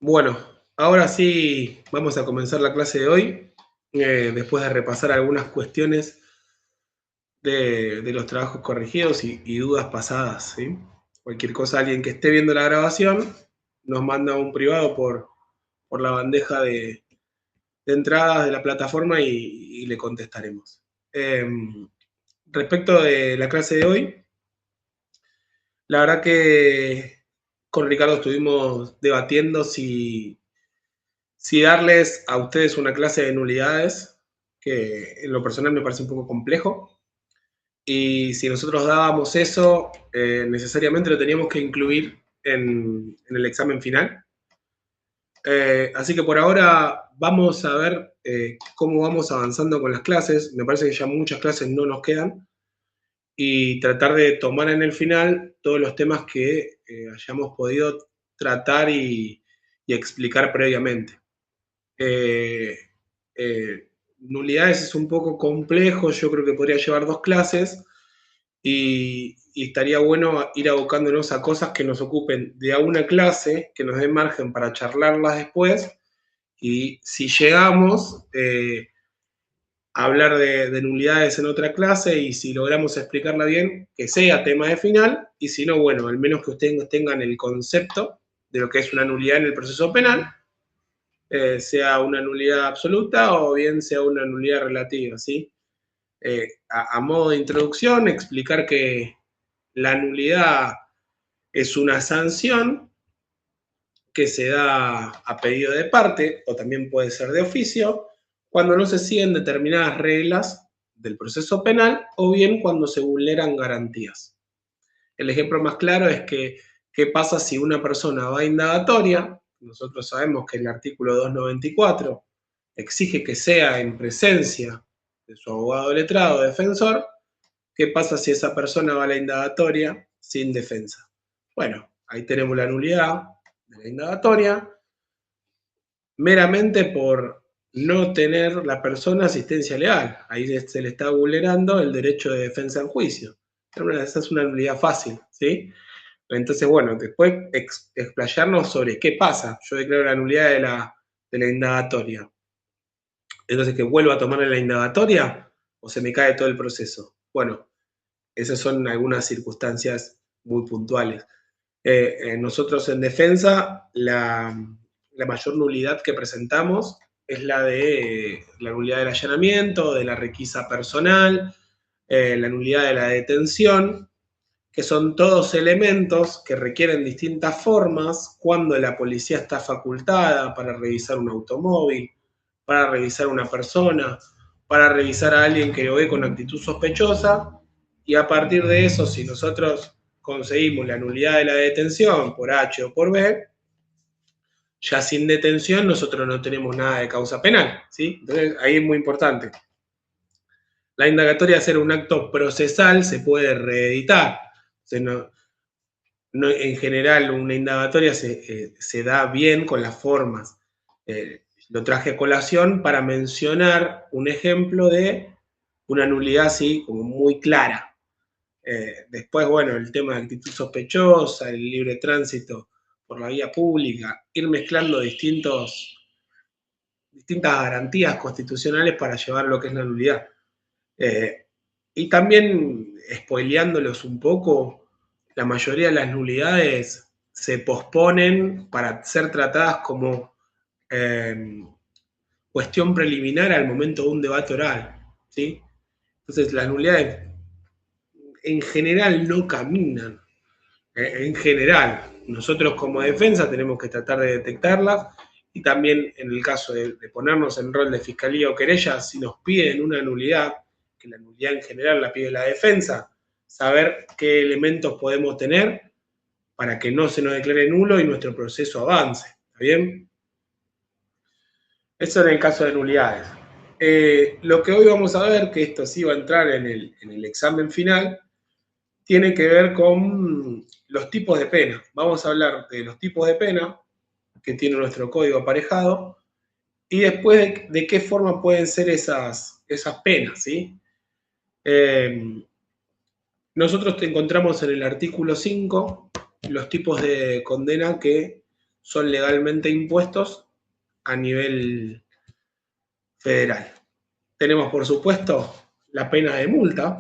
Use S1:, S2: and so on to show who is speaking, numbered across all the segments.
S1: Bueno, ahora sí vamos a comenzar la clase de hoy, después de repasar algunas cuestiones de los trabajos corregidos y dudas pasadas, ¿sí? Cualquier cosa, alguien que esté viendo la grabación nos manda un privado por la bandeja de entradas de la plataforma y le contestaremos. Eh, Respecto de la clase de hoy, la verdad que con Ricardo estuvimos debatiendo si darles a ustedes una clase de nulidades, que en lo personal me parece un poco complejo, y si nosotros dábamos eso, necesariamente lo teníamos que incluir en el examen final. Así que por ahora vamos a ver cómo vamos avanzando con las clases. Me parece que ya muchas clases no nos quedan y tratar de tomar en el final todos los temas que hayamos podido tratar y explicar previamente. Eh, Nulidades es un poco complejo, yo creo que podría llevar dos clases y estaría bueno ir abocándonos a cosas que nos ocupen de a una clase, que nos den margen para charlarlas después y si llegamos a hablar de nulidades en otra clase y si logramos explicarla bien, que sea tema de final y si no, bueno, al menos que ustedes tengan el concepto de lo que es una nulidad en el proceso penal, sea una nulidad absoluta o bien sea una nulidad relativa, ¿sí? A modo de introducción, explicar que la nulidad es una sanción que se da a pedido de parte o también puede ser de oficio cuando no se siguen determinadas reglas del proceso penal o bien cuando se vulneran garantías. El ejemplo más claro es que qué pasa si una persona va a indagatoria. Nosotros sabemos que el artículo 294 exige que sea en presencia de su abogado letrado o defensor. ¿Qué pasa si esa persona va a la indagatoria sin defensa? Bueno, ahí tenemos la nulidad de la indagatoria, meramente por no tener la persona asistencia legal. Ahí se le está vulnerando el derecho de defensa en juicio. Esa es una nulidad fácil, ¿sí? Entonces, bueno, después explayarnos sobre qué pasa. Yo declaro la nulidad de la indagatoria. Entonces, ¿que vuelva a tomar la indagatoria o se me cae todo el proceso? Bueno, esas son algunas circunstancias muy puntuales. Nosotros en defensa, la mayor nulidad que presentamos es la de la nulidad del allanamiento, de la requisa personal, la nulidad de la detención, que son todos elementos que requieren distintas formas cuando la policía está facultada para revisar un automóvil, para revisar una persona, para revisar a alguien que lo ve con actitud sospechosa, y a partir de eso, si nosotros conseguimos la nulidad de la detención por H o por B, ya sin detención nosotros no tenemos nada de causa penal, ¿sí? Entonces ahí es muy importante. La indagatoria, ser un acto procesal, se puede reeditar. O sea, no, en general, una indagatoria se da bien con las formas. Lo traje a colación para mencionar un ejemplo de una nulidad así como muy clara. Después, bueno, el tema de actitud sospechosa, el libre tránsito por la vía pública, ir mezclando distintas garantías constitucionales para llevar lo que es la nulidad. Eh, y también, spoileándolos un poco, la mayoría de las nulidades se posponen para ser tratadas como eh, cuestión preliminar al momento de un debate oral, ¿sí? Entonces, las nulidades en general no caminan. En general, nosotros como defensa tenemos que tratar de detectarlas y también en el caso de ponernos en rol de fiscalía o querella, si nos piden una nulidad, que la nulidad en general la pide la defensa, saber qué elementos podemos tener para que no se nos declare nulo y nuestro proceso avance. ¿Está bien? Eso en el caso de nulidades. Lo que hoy vamos a ver, que esto sí va a entrar en el examen final, tiene que ver con los tipos de pena. Vamos a hablar de los tipos de pena que tiene nuestro código aparejado y después de qué forma pueden ser esas penas, ¿sí? Nosotros te encontramos en el artículo 5 los tipos de condena que son legalmente impuestos a nivel federal. Tenemos, por supuesto, la pena de multa,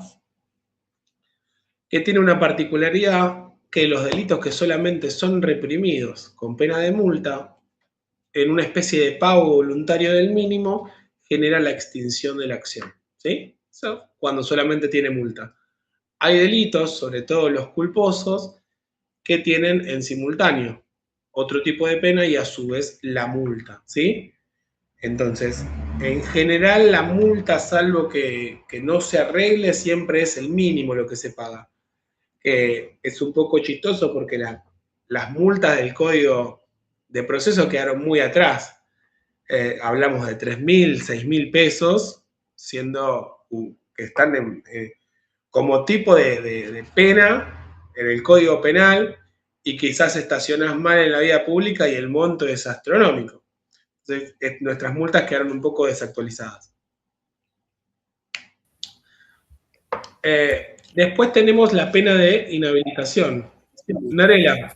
S1: que tiene una particularidad que los delitos que solamente son reprimidos con pena de multa, en una especie de pago voluntario del mínimo, genera la extinción de la acción, ¿sí? Eso cuando solamente tiene multa. Hay delitos, sobre todo los culposos, que tienen en simultáneo otro tipo de pena y a su vez la multa, ¿sí? Entonces, en general la multa, salvo que no se arregle, siempre es el mínimo lo que se paga. Es un poco chistoso porque las multas del Código de Proceso quedaron muy atrás. Hablamos de 3.000, 6.000 pesos, siendo que están como tipo de pena en el Código Penal, y quizás estacionás mal en la vía pública y el monto es astronómico. Entonces, nuestras multas quedaron un poco desactualizadas. Después tenemos la pena de inhabilitación. Narela.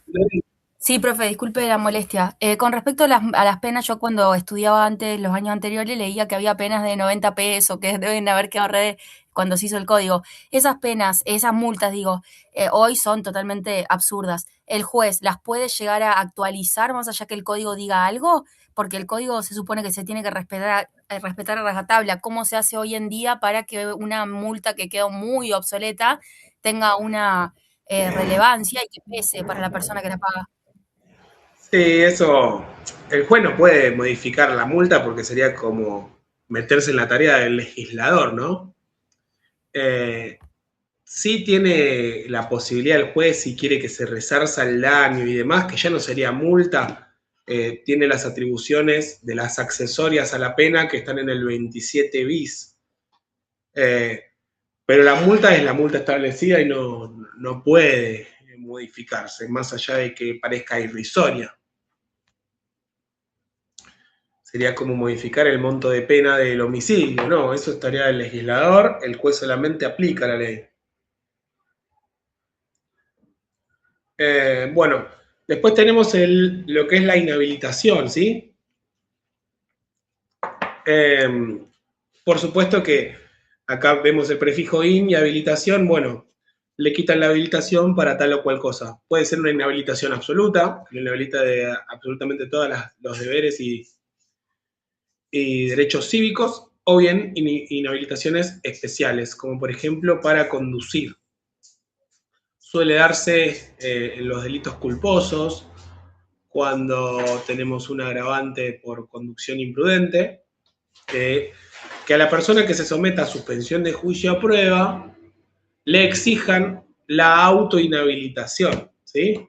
S2: Sí, profe, disculpe la molestia. Con respecto a las penas, yo cuando estudiaba antes, los años anteriores, leía que había penas de 90 pesos, que deben haber quedado cuando se hizo el código. Esas penas, esas multas, digo, hoy son totalmente absurdas. ¿El juez las puede llegar a actualizar más allá que el código diga algo? Porque el código se supone que se tiene que respetar a rajatabla. ¿Cómo se hace hoy en día para que una multa que quedó muy obsoleta tenga una relevancia y que pese para la persona que la paga?
S1: Sí, eso. El juez no puede modificar la multa porque sería como meterse en la tarea del legislador, ¿no? Eh, sí tiene la posibilidad el juez, si quiere que se resarza el daño y demás, que ya no sería multa, tiene las atribuciones de las accesorias a la pena que están en el 27 bis. Eh, pero la multa es la multa establecida y no puede modificarse, más allá de que parezca irrisoria. Sería como modificar el monto de pena del homicidio, no, eso estaría el legislador, el juez solamente aplica la ley. Bueno, después tenemos lo que es la inhabilitación, ¿sí? Eh, por supuesto que acá vemos el prefijo in y habilitación, bueno, le quitan la habilitación para tal o cual cosa. Puede ser una inhabilitación absoluta, que le inhabilita de absolutamente todos los deberes y derechos cívicos, o bien inhabilitaciones especiales, como por ejemplo para conducir. Suele darse en los delitos culposos, cuando tenemos un agravante por conducción imprudente, que a la persona que se someta a suspensión de juicio a prueba le exijan la autoinhabilitación, ¿sí?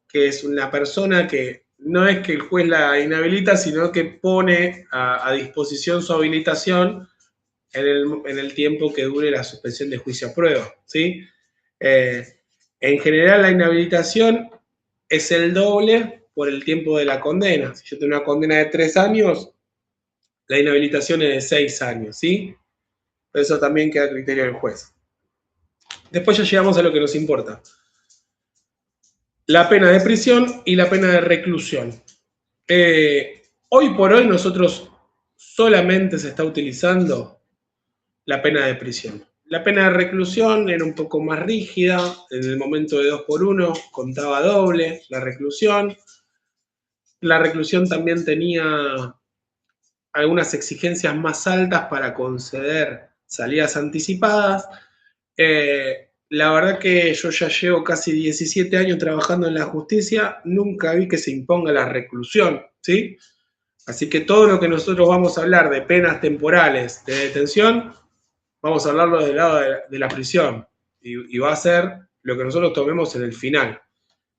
S1: Que es una persona que no es que el juez la inhabilita, sino que pone a disposición su habilitación en el tiempo que dure la suspensión de juicio a prueba, ¿sí? Eh, en general, la inhabilitación es el doble por el tiempo de la condena. Si yo tengo una condena de 3 años, la inhabilitación es de 6 años, ¿sí? Eso también queda a criterio del juez. Después ya llegamos a lo que nos importa. La pena de prisión y la pena de reclusión. Hoy por hoy nosotros solamente se está utilizando la pena de prisión. La pena de reclusión era un poco más rígida, en el momento de 2 por 1 contaba doble la reclusión. La reclusión también tenía algunas exigencias más altas para conceder salidas anticipadas. La verdad que yo ya llevo casi 17 años trabajando en la justicia, nunca vi que se imponga la reclusión, ¿sí? Así que todo lo que nosotros vamos a hablar de penas temporales de detención, vamos a hablarlo del lado de la prisión y va a ser lo que nosotros tomemos en el final.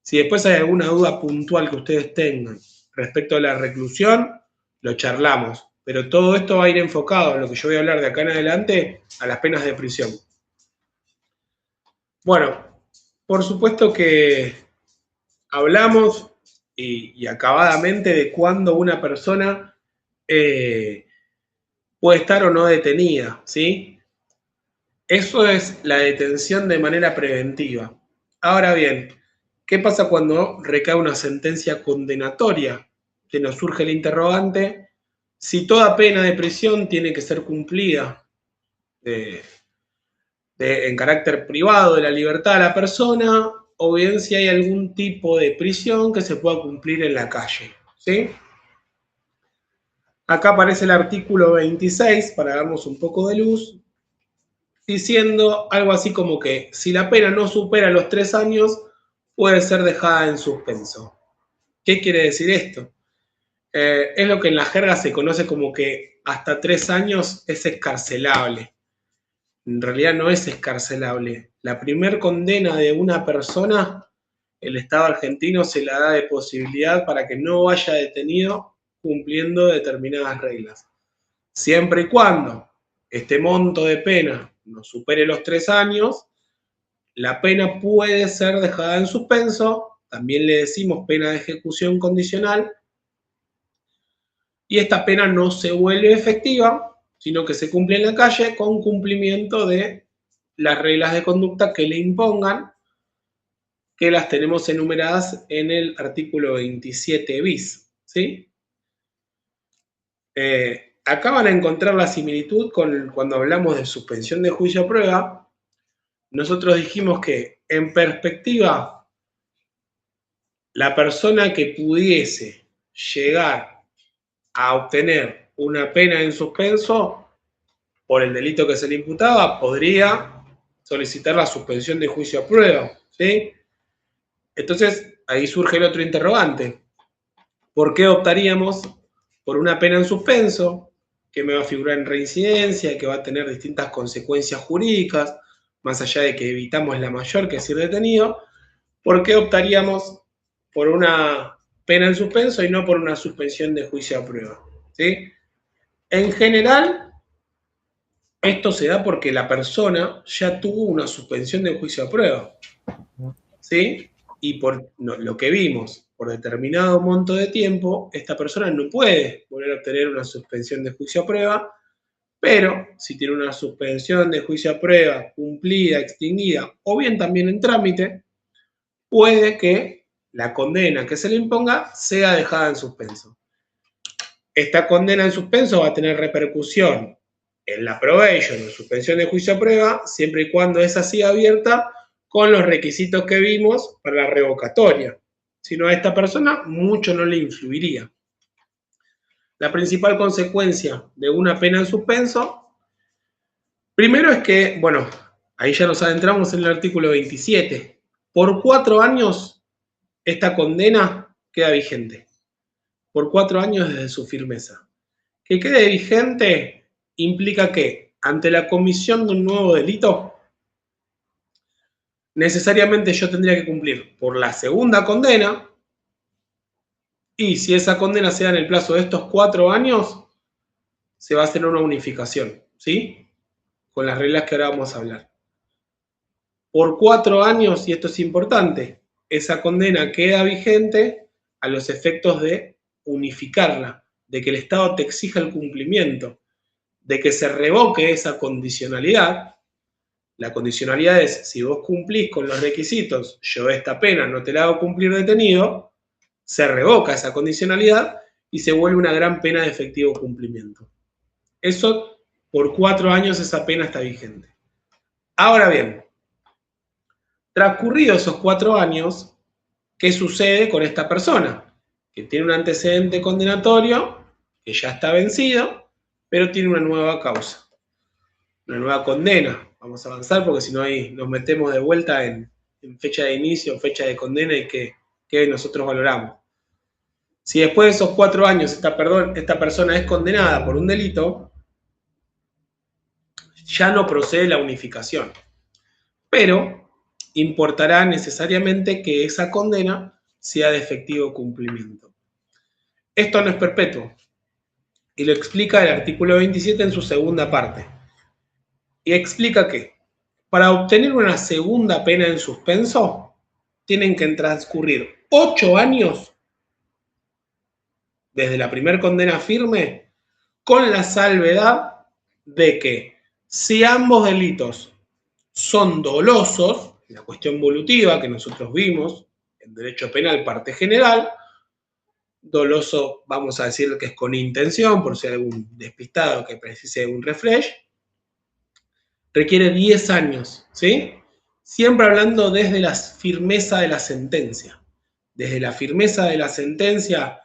S1: Si después hay alguna duda puntual que ustedes tengan respecto a la reclusión, lo charlamos. Pero todo esto va a ir enfocado, en lo que yo voy a hablar de acá en adelante, a las penas de prisión. Bueno, por supuesto que hablamos y acabadamente de cuándo una persona puede estar o no detenida, ¿sí? Eso es la detención de manera preventiva. Ahora bien, ¿Qué pasa cuando recae una sentencia condenatoria? Que nos surge el interrogante, si toda pena de prisión tiene que ser cumplida en carácter privado de la libertad de la persona, o bien si hay algún tipo de prisión que se pueda cumplir en la calle, ¿sí? Acá aparece el artículo 26, para darnos un poco de luz, diciendo algo así como que si la pena no supera los 3 años, puede ser dejada en suspenso. ¿Qué quiere decir esto? Es lo que en la jerga se conoce como que hasta 3 años es excarcelable. En realidad no es excarcelable. La primer condena de una persona, el Estado argentino se la da de posibilidad para que no vaya detenido cumpliendo determinadas reglas. Siempre y cuando este monto de pena no supere los 3 años, la pena puede ser dejada en suspenso, también le decimos pena de ejecución condicional, y esta pena no se vuelve efectiva, sino que se cumple en la calle con cumplimiento de las reglas de conducta que le impongan, que las tenemos enumeradas en el artículo 27 bis, ¿sí? Acá van a encontrar la similitud con cuando hablamos de suspensión de juicio a prueba. Nosotros dijimos que, en perspectiva, la persona que pudiese llegar a obtener una pena en suspenso por el delito que se le imputaba, podría solicitar la suspensión de juicio a prueba, ¿sí? Entonces, ahí surge el otro interrogante. ¿Por qué optaríamos por una pena en suspenso, que me va a figurar en reincidencia, que va a tener distintas consecuencias jurídicas, más allá de que evitamos la mayor, que es ir detenido? ¿Por qué optaríamos por una pena en suspenso y no por una suspensión de juicio a prueba? ¿Sí? En general, esto se da porque la persona ya tuvo una suspensión de juicio a prueba, ¿sí? Y por lo que vimos, por determinado monto de tiempo, esta persona no puede volver a obtener una suspensión de juicio a prueba, pero si tiene una suspensión de juicio a prueba cumplida, extinguida, o bien también en trámite, puede que la condena que se le imponga sea dejada en suspenso. Esta condena en suspenso va a tener repercusión en la probation o suspensión de juicio a prueba, siempre y cuando esa siga abierta con los requisitos que vimos para la revocatoria. Si no, a esta persona mucho no le influiría. La principal consecuencia de una pena en suspenso, primero es que, bueno, ahí ya nos adentramos en el artículo 27. Por 4 años, esta condena queda vigente. Por 4 años desde su firmeza. Que quede vigente implica que, ante la comisión de un nuevo delito, necesariamente yo tendría que cumplir por la segunda condena, y si esa condena se da en el plazo de estos 4 años, se va a hacer una unificación, ¿sí? Con las reglas que ahora vamos a hablar. Por 4 años, y esto es importante, esa condena queda vigente a los efectos de unificarla, de que el Estado te exija el cumplimiento, de que se revoque esa condicionalidad. La condicionalidad es, si vos cumplís con los requisitos, yo esta pena no te la hago cumplir detenido, se revoca esa condicionalidad y se vuelve una gran pena de efectivo cumplimiento. Eso, por 4 años esa pena está vigente. Ahora bien, transcurridos esos 4 años, ¿qué sucede con esta persona? Que tiene un antecedente condenatorio, que ya está vencido, pero tiene una nueva causa, una nueva condena. Vamos a avanzar porque si no ahí nos metemos de vuelta en fecha de inicio, fecha de condena y que nosotros valoramos. Si después de esos 4 años esta persona es condenada por un delito, ya no procede la unificación. Pero importará necesariamente que esa condena sea de efectivo cumplimiento. Esto no es perpetuo, y lo explica el artículo 27 en su segunda parte. Y explica que para obtener una segunda pena en suspenso, tienen que transcurrir 8 años desde la primera condena firme, con la salvedad de que si ambos delitos son dolosos, la cuestión volutiva que nosotros vimos En derecho penal, parte general. Doloso, vamos a decir que es con intención, por si hay algún despistado que precise un refresh. Requiere 10 años, ¿sí? Siempre hablando desde la firmeza de la sentencia. Desde la firmeza de la sentencia,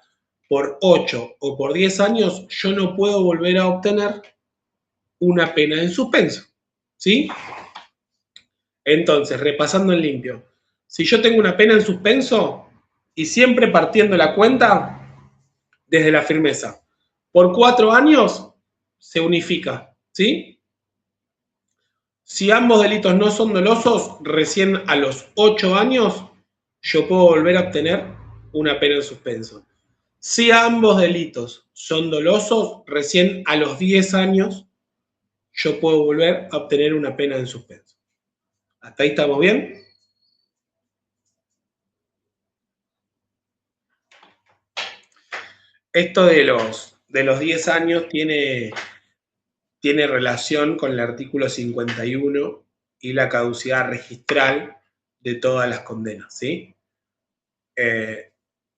S1: por 8 o por 10 años, yo no puedo volver a obtener una pena en suspenso, ¿sí? Entonces, repasando en limpio, si yo tengo una pena en suspenso y siempre partiendo la cuenta desde la firmeza, por 4 años se unifica, ¿sí? Si ambos delitos no son dolosos, recién a los 8 años yo puedo volver a obtener una pena en suspenso. Si ambos delitos son dolosos, recién a los 10 años yo puedo volver a obtener una pena en suspenso. ¿Hasta ahí estamos bien? Esto de los 10 años tiene relación con el artículo 51 y la caducidad registral de todas las condenas, ¿sí?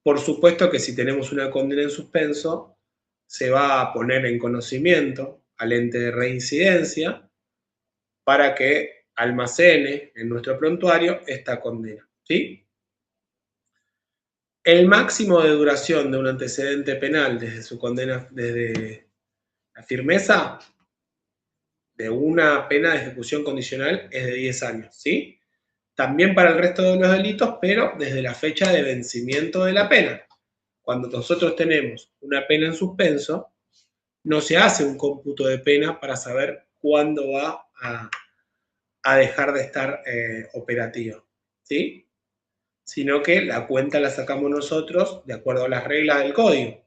S1: Por supuesto que si tenemos una condena en suspenso, se va a poner en conocimiento al ente de reincidencia para que almacene en nuestro prontuario esta condena, ¿sí? El máximo de duración de un antecedente penal desde su condena, desde la firmeza de una pena de ejecución condicional es de 10 años, ¿sí? También para el resto de los delitos, pero desde la fecha de vencimiento de la pena. Cuando nosotros tenemos una pena en suspenso, no se hace un cómputo de pena para saber cuándo va a dejar de estar operativa, ¿sí? Sino que la cuenta la sacamos nosotros de acuerdo a las reglas del código.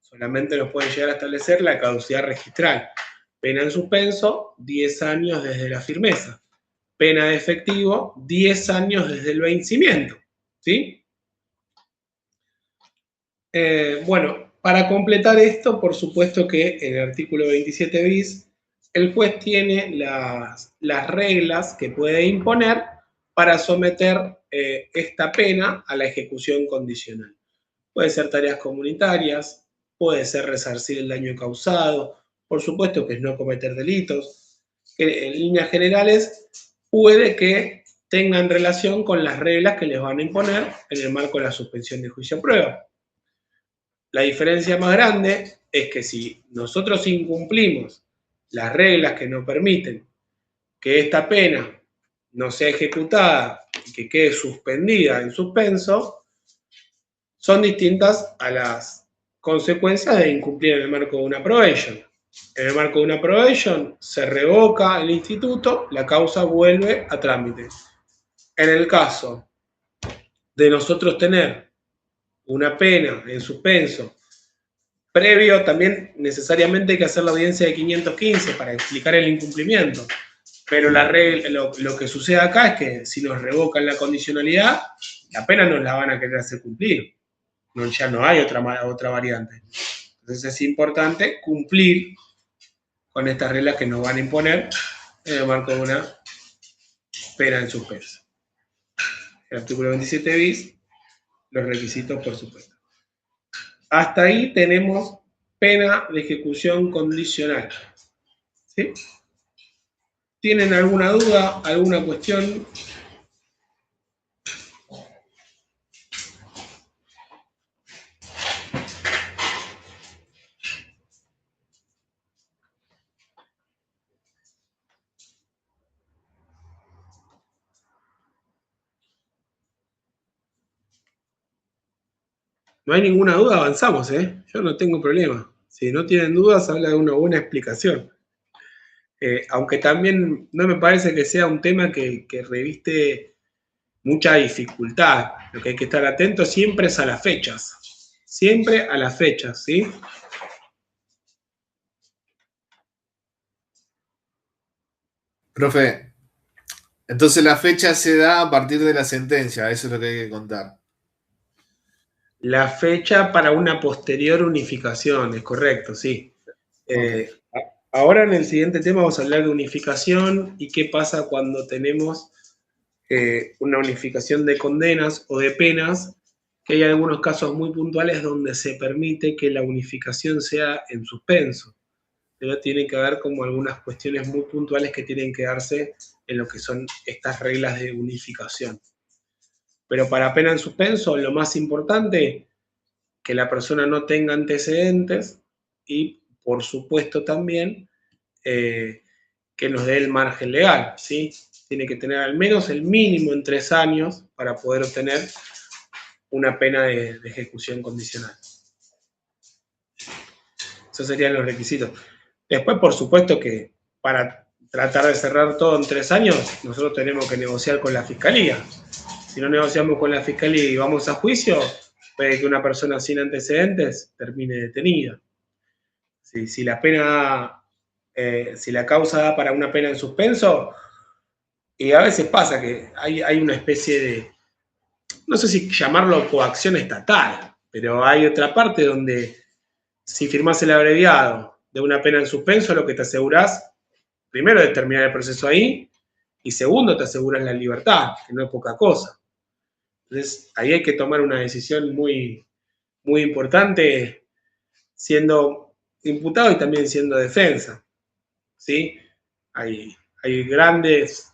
S1: Solamente nos pueden llegar a establecer la caducidad registral. Pena en suspenso, 10 años desde la firmeza. Pena de efectivo, 10 años desde el vencimiento, ¿sí? Bueno, para completar esto, por supuesto que en el artículo 27 bis, el juez tiene las reglas que puede imponer para someter esta pena a la ejecución condicional. Puede ser tareas comunitarias, puede ser resarcir el daño causado, por supuesto que es no cometer delitos, que en líneas generales puede que tengan relación con las reglas que les van a imponer en el marco de la suspensión de juicio a prueba. La diferencia más grande es que si nosotros incumplimos las reglas que nos permiten que esta pena no sea ejecutada y que quede suspendida en suspenso, son distintas a las consecuencias de incumplir en el marco de una probation. En el marco de una probation se revoca el instituto, la causa vuelve a trámite. En el caso de nosotros tener una pena en suspenso, previo también necesariamente hay que hacer la audiencia de 515 para explicar el incumplimiento. Pero lo que sucede acá es que si nos revocan la condicionalidad, la pena nos la van a querer hacer cumplir. No, ya no hay otra variante. Entonces es importante cumplir con estas reglas que nos van a imponer en el marco de una pena en suspenso. El artículo 27 bis, los requisitos, por supuesto. Hasta ahí tenemos pena de ejecución condicional. ¿Sí? ¿Tienen alguna duda, alguna cuestión? No hay ninguna duda, avanzamos, ¿eh? Yo no tengo problema. Si no tienen dudas, habla de una buena explicación. Aunque también no me parece que sea un tema que reviste mucha dificultad. Lo que hay que estar atento siempre es a las fechas. Siempre a las fechas, ¿sí?
S3: Profe, entonces la fecha se da a partir de la sentencia, eso es lo que hay que contar.
S1: La fecha para una posterior unificación, es correcto, sí. Ahora en el siguiente tema vamos a hablar de unificación y qué pasa cuando tenemos una unificación de condenas o de penas, que hay algunos casos muy puntuales donde se permite que la unificación sea en suspenso. Pero tiene que haber como algunas cuestiones muy puntuales que tienen que darse en lo que son estas reglas de unificación. Pero para pena en suspenso, lo más importante, que la persona no tenga antecedentes y, por supuesto, también que nos dé el margen legal, ¿sí? Tiene que tener al menos el mínimo en 3 años para poder obtener una pena de ejecución condicional. Esos serían los requisitos. Después, por supuesto que para tratar de cerrar todo en 3 años, nosotros tenemos que negociar con la Fiscalía. Si no negociamos con la Fiscalía y vamos a juicio, puede que una persona sin antecedentes termine detenida. Si la pena, si la causa da para una pena en suspenso, y a veces pasa que hay una especie de, no sé si llamarlo coacción estatal, pero hay otra parte donde si firmás el abreviado de una pena en suspenso, lo que te asegurás, primero, de terminar el proceso ahí, y segundo, te aseguras la libertad, que no es poca cosa. Entonces, ahí hay que tomar una decisión muy, muy importante, siendo imputado y también siendo defensa, ¿sí? Hay grandes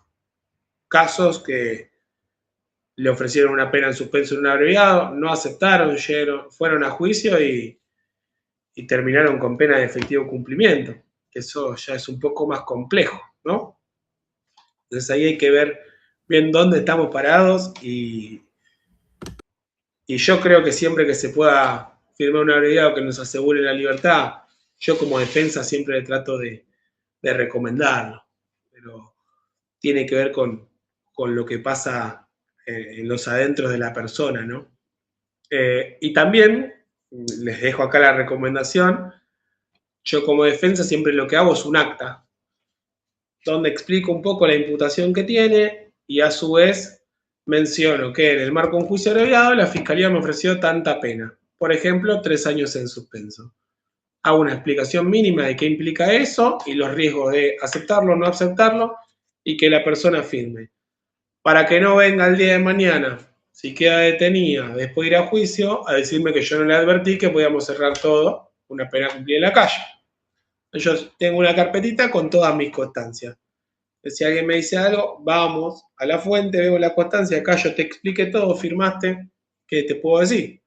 S1: casos que le ofrecieron una pena en suspenso en un abreviado, no aceptaron, fueron a juicio y terminaron con pena de efectivo cumplimiento, que eso ya es un poco más complejo, ¿no? Entonces ahí hay que ver bien dónde estamos parados y yo creo que siempre que se pueda firmar un abreviado que nos asegure la libertad, yo como defensa siempre trato de recomendarlo, pero tiene que ver con lo que pasa en los adentros de la persona, ¿no? Y también, les dejo acá la recomendación, yo como defensa siempre lo que hago es un acta, donde explico un poco la imputación que tiene y a su vez menciono que en el marco de un juicio abreviado la Fiscalía me ofreció tanta pena. Por ejemplo, 3 años en suspenso. Hago una explicación mínima de qué implica eso y los riesgos de aceptarlo o no aceptarlo y que la persona firme. Para que no venga el día de mañana, si queda detenida después de ir a juicio, a decirme que yo no le advertí que podíamos cerrar todo, una pena cumplida en la calle. Yo tengo una carpetita con todas mis constancias. Si alguien me dice algo, vamos a la fuente, veo la constancia, acá yo te expliqué todo, firmaste, ¿qué te puedo decir?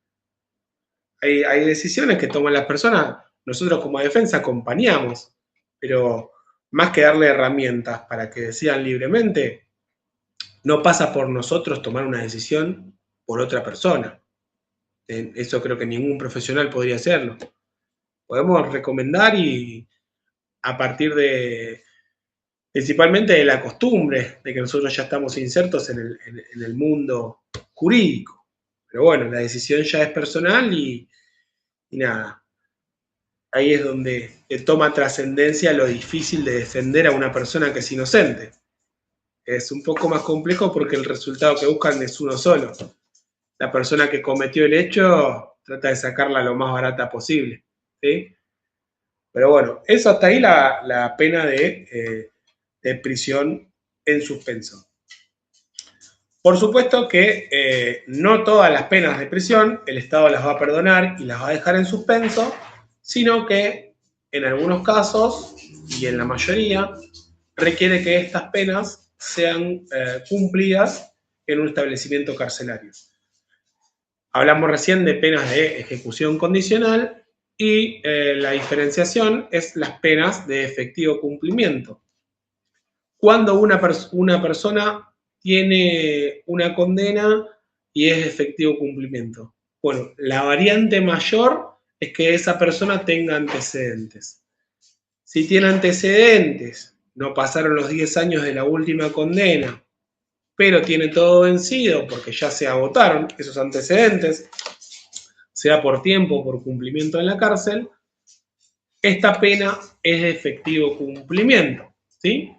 S1: Hay decisiones que toman las personas, nosotros como defensa acompañamos, pero más que darle herramientas para que decidan libremente, no pasa por nosotros tomar una decisión por otra persona. Eso creo que ningún profesional podría hacerlo. Podemos recomendar y a partir de, principalmente de la costumbre, de que nosotros ya estamos insertos en el mundo jurídico. Pero bueno, la decisión ya es personal y nada. Ahí es donde toma trascendencia lo difícil de defender a una persona que es inocente. Es un poco más complejo porque el resultado que buscan es uno solo. La persona que cometió el hecho trata de sacarla lo más barata posible, ¿sí? Pero bueno, eso hasta ahí la pena de prisión en suspenso. Por supuesto que no todas las penas de prisión el Estado las va a perdonar y las va a dejar en suspenso, sino que en algunos casos, y en la mayoría, requiere que estas penas sean cumplidas en un establecimiento carcelario. Hablamos recién de penas de ejecución condicional y la diferenciación es las penas de efectivo cumplimiento. Cuando una persona tiene una condena y es de efectivo cumplimiento. Bueno, la variante mayor es que esa persona tenga antecedentes. Si tiene antecedentes, no pasaron los 10 años de la última condena, pero tiene todo vencido porque ya se agotaron esos antecedentes, sea por tiempo o por cumplimiento en la cárcel, esta pena es de efectivo cumplimiento, ¿sí?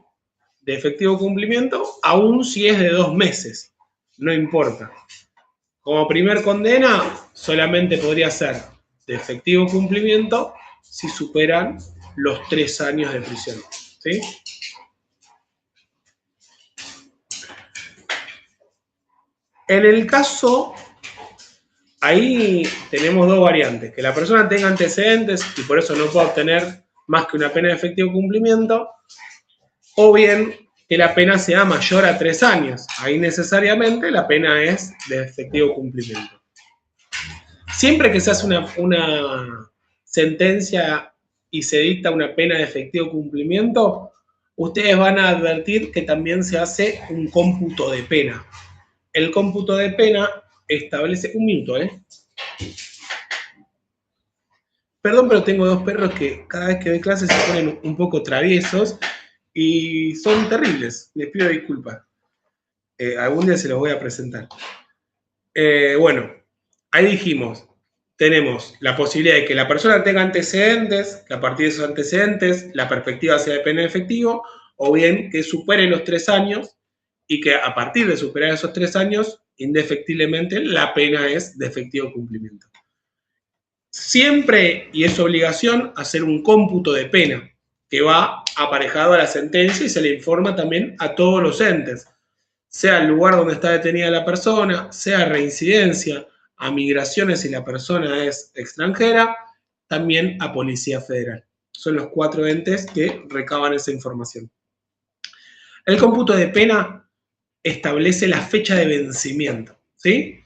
S1: De efectivo cumplimiento, aun si es de 2 meses, no importa. Como primer condena, solamente podría ser de efectivo cumplimiento si superan los 3 años de prisión, ¿sí? En el caso, ahí tenemos dos variantes, que la persona tenga antecedentes y por eso no pueda obtener más que una pena de efectivo cumplimiento, o bien que la pena sea mayor a 3 años. Ahí necesariamente la pena es de efectivo cumplimiento. Siempre que se hace una sentencia y se dicta una pena de efectivo cumplimiento, ustedes van a advertir que también se hace un cómputo de pena. El cómputo de pena establece... Un minuto, Perdón, pero tengo dos perros que cada vez que doy clases se ponen un poco traviesos y son terribles. Les pido disculpas. Algún día se los voy a presentar. Bueno, ahí dijimos, tenemos la posibilidad de que la persona tenga antecedentes, que a partir de esos antecedentes la perspectiva sea de pena de efectivo, o bien que supere los 3 años y que a partir de superar esos 3 años, indefectiblemente la pena es de efectivo cumplimiento. Siempre, y es obligación, hacer un cómputo de pena que va aparejado a la sentencia y se le informa también a todos los entes, sea el lugar donde está detenida la persona, sea reincidencia, a migraciones si la persona es extranjera, también a Policía Federal. Son los 4 entes que recaban esa información. El cómputo de pena establece la fecha de vencimiento, ¿sí?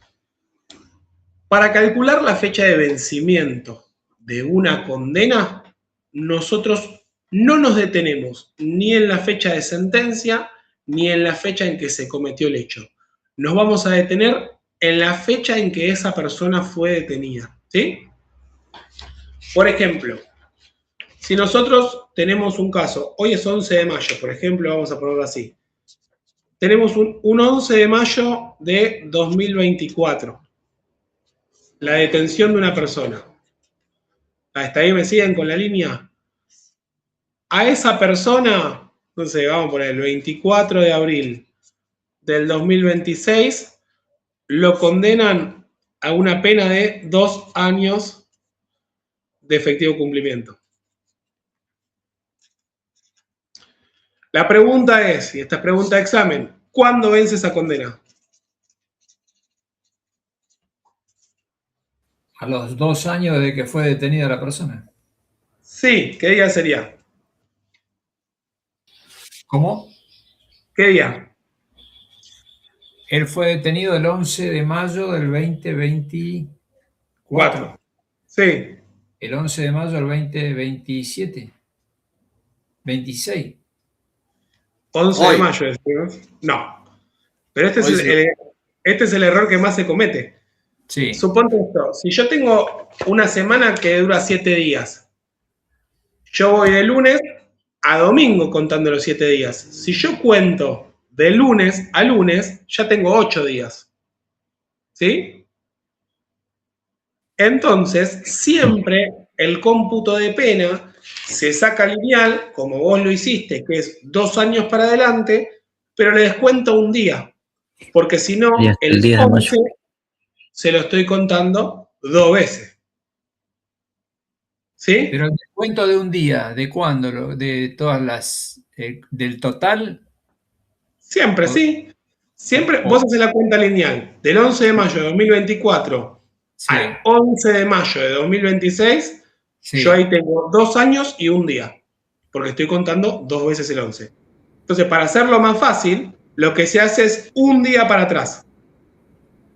S1: Para calcular la fecha de vencimiento de una condena, nosotros no nos detenemos ni en la fecha de sentencia ni en la fecha en que se cometió el hecho. Nos vamos a detener en la fecha en que esa persona fue detenida, ¿sí? Por ejemplo, si nosotros tenemos un caso, hoy es 11 de mayo, por ejemplo, vamos a ponerlo así. Tenemos un 11 de mayo de 2024. La detención de una persona. ¿Hasta ahí me siguen con la línea? A esa persona, entonces vamos a poner el 24 de abril del 2026, lo condenan a una pena de 2 años de efectivo cumplimiento. La pregunta es, y esta es pregunta de examen, ¿cuándo vence esa condena?
S4: A los 2 años de que fue detenida la persona.
S1: Sí, ¿qué día sería?
S4: ¿Cómo?
S1: ¿Qué día?
S4: Él fue detenido el 11 de mayo del 2024.
S1: 4. Sí.
S4: El 11 de mayo del 2027. 26.
S1: 11
S3: Hoy.
S1: de mayo, decimos. No. Pero este es el error que más se comete.
S4: Sí.
S1: Suponte esto, si yo tengo una semana que dura 7 días, yo voy de lunes a domingo contando los 7 días. Si yo cuento de lunes a lunes, ya tengo 8 días. ¿Sí? Entonces, siempre el cómputo de pena se saca lineal, como vos lo hiciste, que es 2 años para adelante, pero le descuento un día. Porque si no, el
S5: día de mayo.
S1: 11 se lo estoy contando 2 veces. ¿Sí?
S4: Pero el descuento de un día, ¿de cuándo? ¿De todas las... del total?
S1: Siempre, sí. Siempre vos haces la cuenta lineal. Del 11 de mayo de 2024
S4: Sí.
S1: al 11 de mayo de 2026,
S4: Sí.
S1: yo ahí tengo 2 años y un día. Porque estoy contando 2 veces el 11. Entonces, para hacerlo más fácil, lo que se hace es un día para atrás.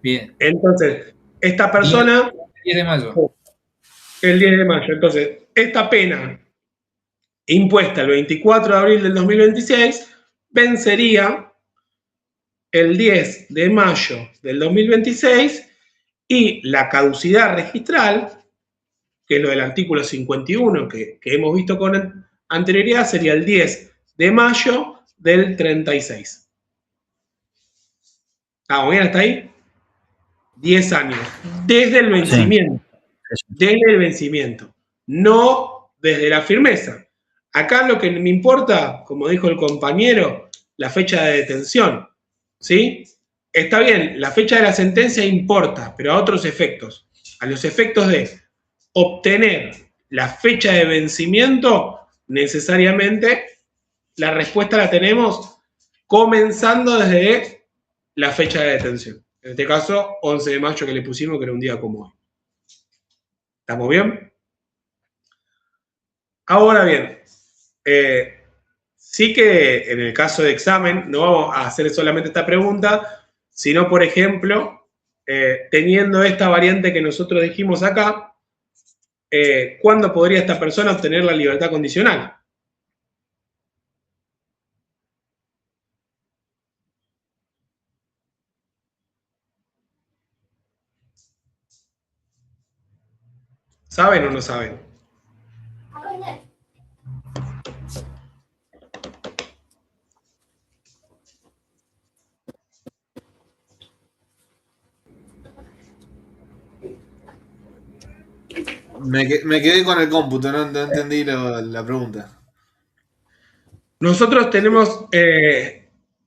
S4: Bien.
S1: Entonces, esta persona...
S4: 10 de mayo.
S1: El 10 de mayo. Entonces, esta pena impuesta el 24 de abril del 2026 vencería el 10 de mayo del 2026 y la caducidad registral, que es lo del artículo 51 que hemos visto con anterioridad, sería el 10 de mayo del 36. ¿Estamos bien hasta ahí? 10 años. Desde el vencimiento.
S5: Sí.
S1: Desde el vencimiento. No desde la firmeza. Acá lo que me importa, como dijo el compañero, la fecha de detención. ¿Sí? Está bien, la fecha de la sentencia importa, pero a otros efectos. A los efectos de obtener la fecha de vencimiento, necesariamente la respuesta la tenemos comenzando desde la fecha de detención. En este caso, 11 de mayo que le pusimos, que era un día como hoy. ¿Estamos bien? Ahora bien, sí que en el caso de examen no vamos a hacer solamente esta pregunta, sino, por ejemplo, teniendo esta variante que nosotros dijimos acá, ¿cuándo podría esta persona obtener la libertad condicional? ¿Saben o no saben?
S3: Me quedé con el cómputo, no entendí la pregunta.
S1: Nosotros tenemos,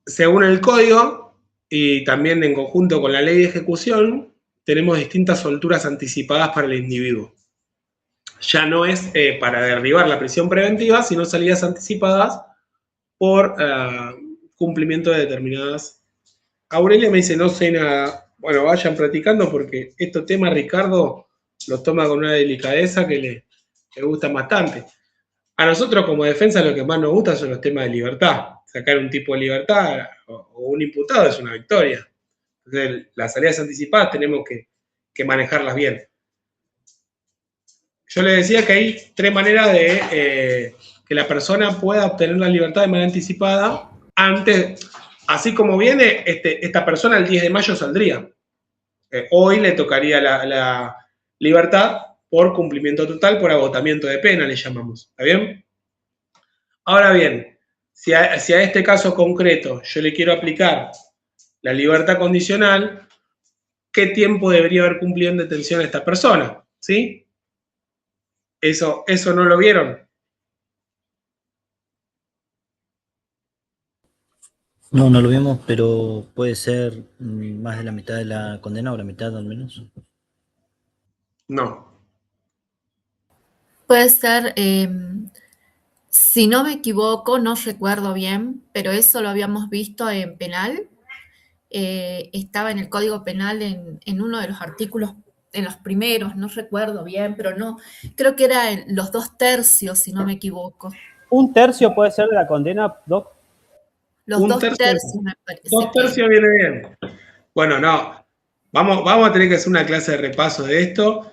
S1: según el código y también en conjunto con la ley de ejecución, tenemos distintas solturas anticipadas para el individuo. Ya no es para derribar la prisión preventiva, sino salidas anticipadas por cumplimiento de determinadas. Aurelia me dice, no sé nada. Bueno, vayan practicando porque estos temas Ricardo los toma con una delicadeza que le gustan bastante. A nosotros como defensa lo que más nos gusta son los temas de libertad. Sacar un tipo de libertad o un imputado es una victoria. Entonces, las salidas anticipadas tenemos que manejarlas bien. Yo le decía que hay 3 maneras de que la persona pueda obtener la libertad de manera anticipada antes, así como viene, esta persona el 10 de mayo saldría. Hoy le tocaría la libertad por cumplimiento total, por agotamiento de pena, le llamamos. ¿Está bien? Ahora bien, si a este caso concreto yo le quiero aplicar la libertad condicional, ¿qué tiempo debería haber cumplido en detención esta persona? ¿Sí? ¿Eso no lo vieron?
S5: No, no lo vimos, pero puede ser más de la mitad de la condena o la mitad al menos.
S1: No.
S6: Puede ser, si no me equivoco, no recuerdo bien, pero eso lo habíamos visto en penal. Estaba en el Código Penal en uno de los artículos, en los primeros, no recuerdo bien, pero no, creo que era en los 2/3, si no me equivoco.
S7: ¿Un tercio puede ser de la condena, Doc?
S6: Los 2/3 me parece.
S1: 2/3 viene bien. Bueno, no. Vamos a tener que hacer una clase de repaso de esto.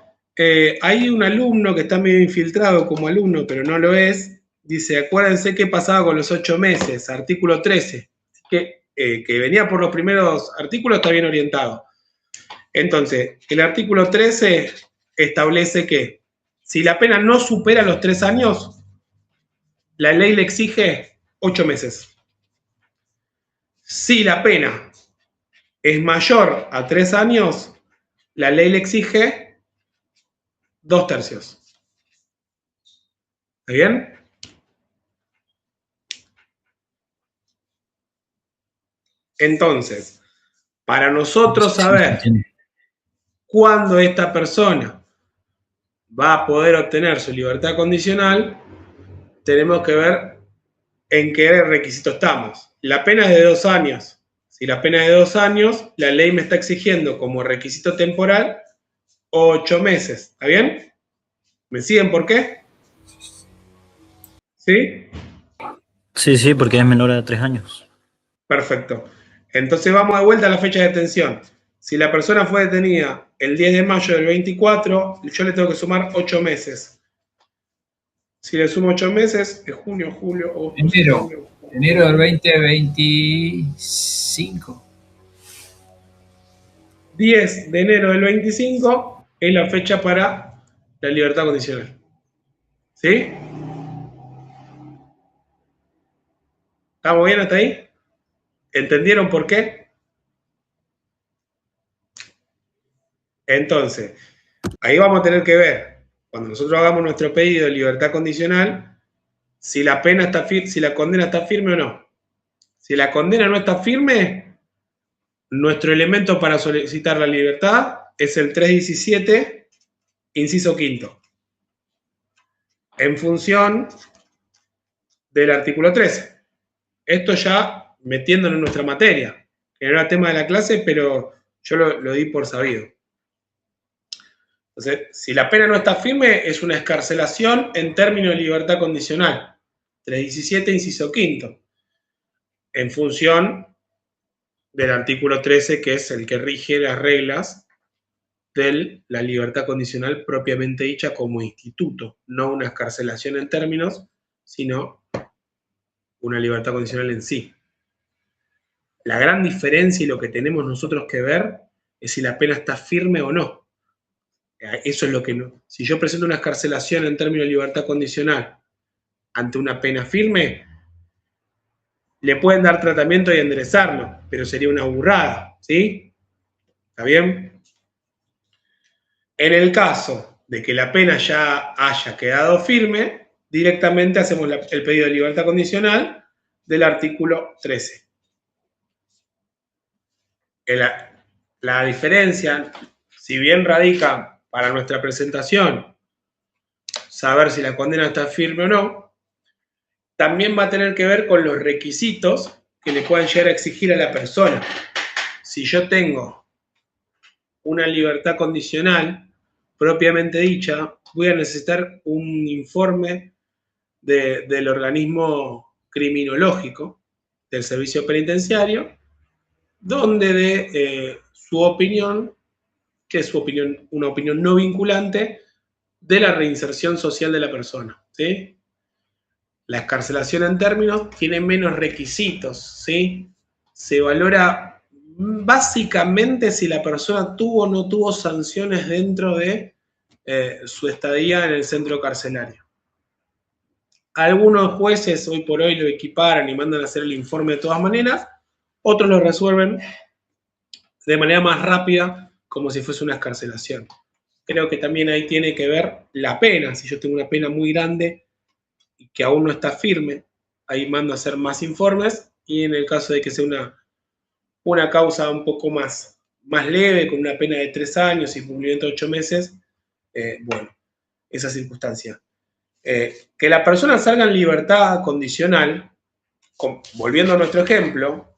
S1: Hay un alumno que está medio infiltrado como alumno, pero no lo es. Dice, acuérdense qué pasaba con los 8 meses, artículo 13. Que venía por los primeros artículos, está bien orientado. Entonces, el artículo 13 establece que si la pena no supera los 3 años, la ley le exige 8 meses. Si la pena es mayor a 3 años, la ley le exige 2/3. ¿Está bien? Entonces, para nosotros saber cuándo esta persona va a poder obtener su libertad condicional, tenemos que ver en qué requisito estamos. La pena es de 2 años. Si la pena es de 2 años, la ley me está exigiendo como requisito temporal 8 meses. ¿Está bien? ¿Me siguen por qué? ¿Sí?
S5: Sí, porque es menor a 3 años.
S1: Perfecto. Entonces vamos de vuelta a la fecha de detención. Si la persona fue detenida el 10 de mayo del 24, yo le tengo que sumar 8 meses. Si le sumo 8 meses, es junio, julio, agosto,
S4: enero del 2025.
S1: 10 de enero del 25 es la fecha para la libertad condicional. ¿Sí? ¿Estamos bien hasta ahí? ¿Entendieron por qué? Entonces, ahí vamos a tener que ver, cuando nosotros hagamos nuestro pedido de libertad condicional, si la pena está si la condena está firme o no. Si la condena no está firme, nuestro elemento para solicitar la libertad es el 317, inciso quinto, en función del artículo 13. Esto ya metiéndonos en nuestra materia, que no era tema de la clase, pero Yo lo di por sabido. Entonces, si la pena no está firme, es una excarcelación en términos de libertad condicional. 317, inciso quinto. En función del artículo 13, que es el que rige las reglas de la libertad condicional propiamente dicha como instituto. No una excarcelación en términos, sino una libertad condicional en sí. La gran diferencia y lo que tenemos nosotros que ver es si la pena está firme o no. Eso es lo que no. Si yo presento una excarcelación en términos de libertad condicional ante una pena firme, le pueden dar tratamiento y enderezarlo, pero sería una burrada, ¿sí? ¿Está bien? En el caso de que la pena ya haya quedado firme, directamente hacemos el pedido de libertad condicional del artículo 13. La diferencia, si bien radica para nuestra presentación saber si la condena está firme o no, también va a tener que ver con los requisitos que le puedan llegar a exigir a la persona. Si yo tengo una libertad condicional propiamente dicha, voy a necesitar un informe del organismo criminológico del servicio penitenciario, donde dé su opinión, que es una opinión no vinculante, de la reinserción social de la persona, ¿sí? La excarcelación en términos tiene menos requisitos, ¿sí? Se valora básicamente si la persona tuvo o no tuvo sanciones dentro de su estadía en el centro carcelario. Algunos jueces hoy por hoy lo equiparan y mandan a hacer el informe de todas maneras, otros lo resuelven de manera más rápida como si fuese una excarcelación. Creo que también ahí tiene que ver la pena. Si yo tengo una pena muy grande y que aún no está firme, ahí mando a hacer más informes, y en el caso de que sea una causa un poco más leve, con una pena de 3 años y cumplimiento de 8 meses, bueno, esa circunstancia. Que la persona salga en libertad condicional, volviendo a nuestro ejemplo,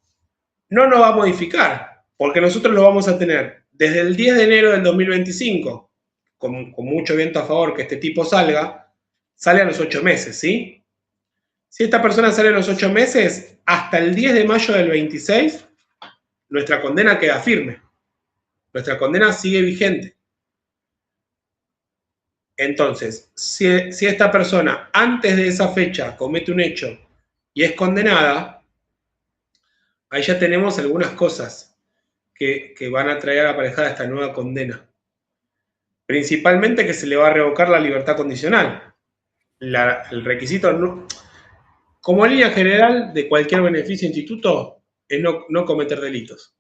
S1: no nos va a modificar, porque nosotros lo vamos a tener desde el 10 de enero del 2025, con mucho viento a favor que este tipo sale a los 8 meses, ¿sí? Si esta persona sale a los 8 meses, hasta el 10 de mayo del 26, nuestra condena queda firme. Nuestra condena sigue vigente. Entonces, si esta persona antes de esa fecha comete un hecho y es condenada, ahí ya tenemos algunas cosas que van a traer aparejada esta nueva condena. Principalmente que se le va a revocar la libertad condicional. El requisito, como línea general de cualquier beneficio instituto, es no cometer delitos.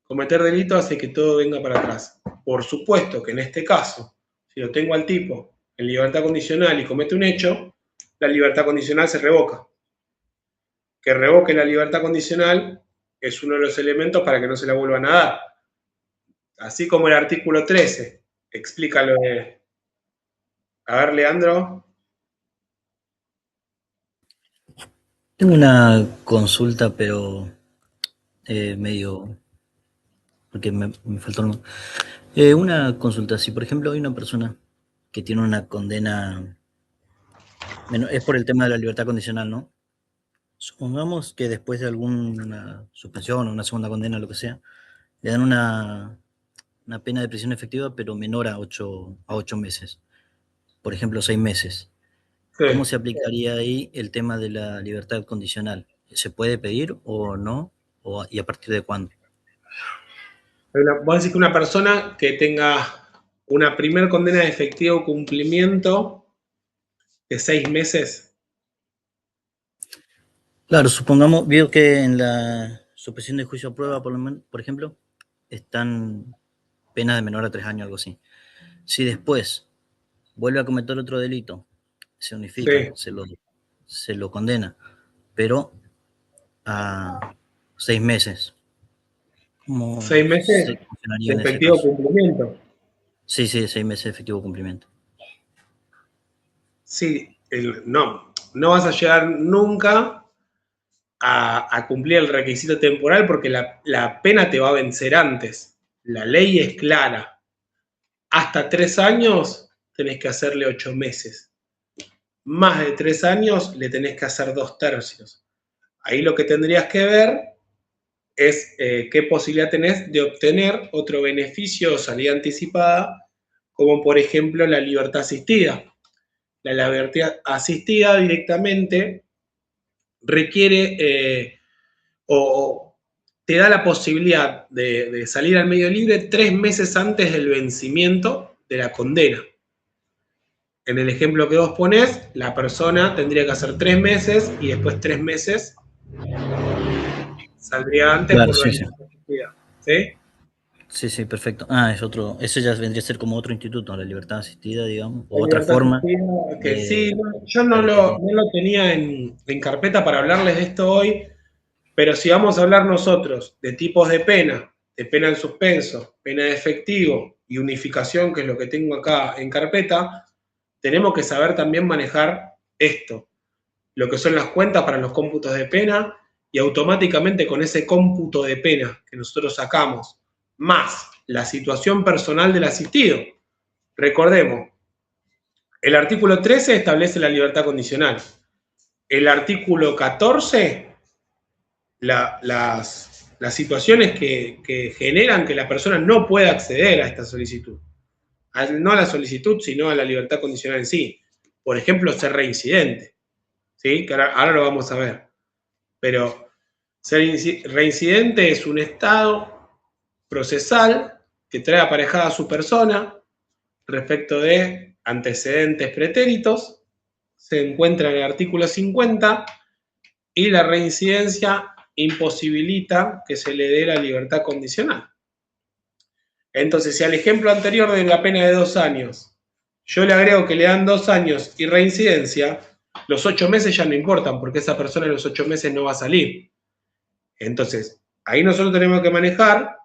S1: Cometer delitos hace que todo venga para atrás. Por supuesto que en este caso, si lo tengo al tipo en libertad condicional y comete un hecho, la libertad condicional se revoca. Que revoque la libertad condicional es uno de los elementos para que no se la vuelvan a dar. Así como el artículo 13 explica lo de... A ver, Leandro.
S5: Tengo una consulta, pero medio... porque me faltó algo. Una consulta, si por ejemplo hay una persona que tiene una condena, es por el tema de la libertad condicional, ¿no? Supongamos que después de alguna suspensión o una segunda condena, lo que sea, le dan una pena de prisión efectiva, pero menor a 8 meses. Por ejemplo, 6 meses. Sí. ¿Cómo se aplicaría ahí el tema de la libertad condicional? ¿Se puede pedir o no? ¿Y a partir de cuándo?
S1: Vos decís que una persona que tenga una primer condena de efectivo cumplimiento de 6 meses.
S5: Claro, supongamos, veo que en la suspensión de juicio a prueba, por ejemplo, están penas de menor a 3 años, algo así. Si después vuelve a cometer otro delito, se unifica, sí, se lo condena, pero a 6 meses.
S1: 6 meses de efectivo cumplimiento.
S5: Sí, 6 meses de efectivo cumplimiento.
S1: Sí, no vas a llegar nunca a cumplir el requisito temporal porque la pena te va a vencer antes. La ley es clara. Hasta 3 años tenés que hacerle 8 meses. Más de 3 años le tenés que hacer 2/3. Ahí lo que tendrías que ver es qué posibilidad tenés de obtener otro beneficio o salida anticipada, como por ejemplo la libertad asistida. La libertad asistida directamente requiere o te da la posibilidad de salir al medio libre 3 meses antes del vencimiento de la condena. En el ejemplo que vos ponés, la persona tendría que hacer 3 meses y después 3 meses saldría antes
S5: Claro,
S1: por la libertad asistida. ¿Sí?
S5: Sí, perfecto. Es otro, eso ya vendría a ser como otro instituto, la libertad asistida, digamos, o
S1: La
S5: otra
S1: libertad
S5: forma.
S1: asistida, que sí, yo no lo tenía en carpeta para hablarles de esto hoy, pero si vamos a hablar nosotros de tipos de pena en suspenso, pena de efectivo y unificación, que es lo que tengo acá en carpeta, tenemos que saber también manejar esto, lo que son las cuentas para los cómputos de pena, y automáticamente con ese cómputo de pena que nosotros sacamos, más la situación personal del asistido. Recordemos, el artículo 13 establece la libertad condicional. El artículo 14, las situaciones que generan que la persona no pueda acceder a esta solicitud. No a la solicitud, sino a la libertad condicional en sí. Por ejemplo, ser reincidente. ¿Sí? Que ahora lo vamos a ver. Pero ser reincidente es un estado procesal que trae aparejada a su persona respecto de antecedentes pretéritos, se encuentra en el artículo 50, y la reincidencia imposibilita que se le dé la libertad condicional. Entonces, si al ejemplo anterior de la pena de 2 años, yo le agrego que le dan 2 años y reincidencia, los 8 meses ya no importan, porque esa persona en los 8 meses no va a salir. Entonces, ahí nosotros tenemos que manejar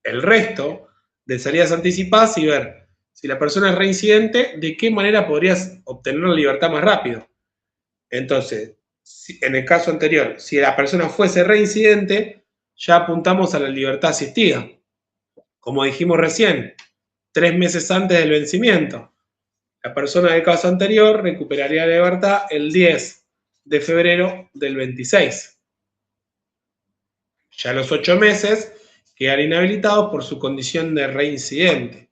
S1: el resto de salidas anticipadas y ver si la persona es reincidente, de qué manera podrías obtener la libertad más rápido. Entonces, en el caso anterior, si la persona fuese reincidente, ya apuntamos a la libertad asistida. Como dijimos recién, 3 meses antes del vencimiento. La persona del caso anterior recuperaría la libertad el 10 de febrero del 26. Ya los 8 meses quedan inhabilitados por su condición de reincidente,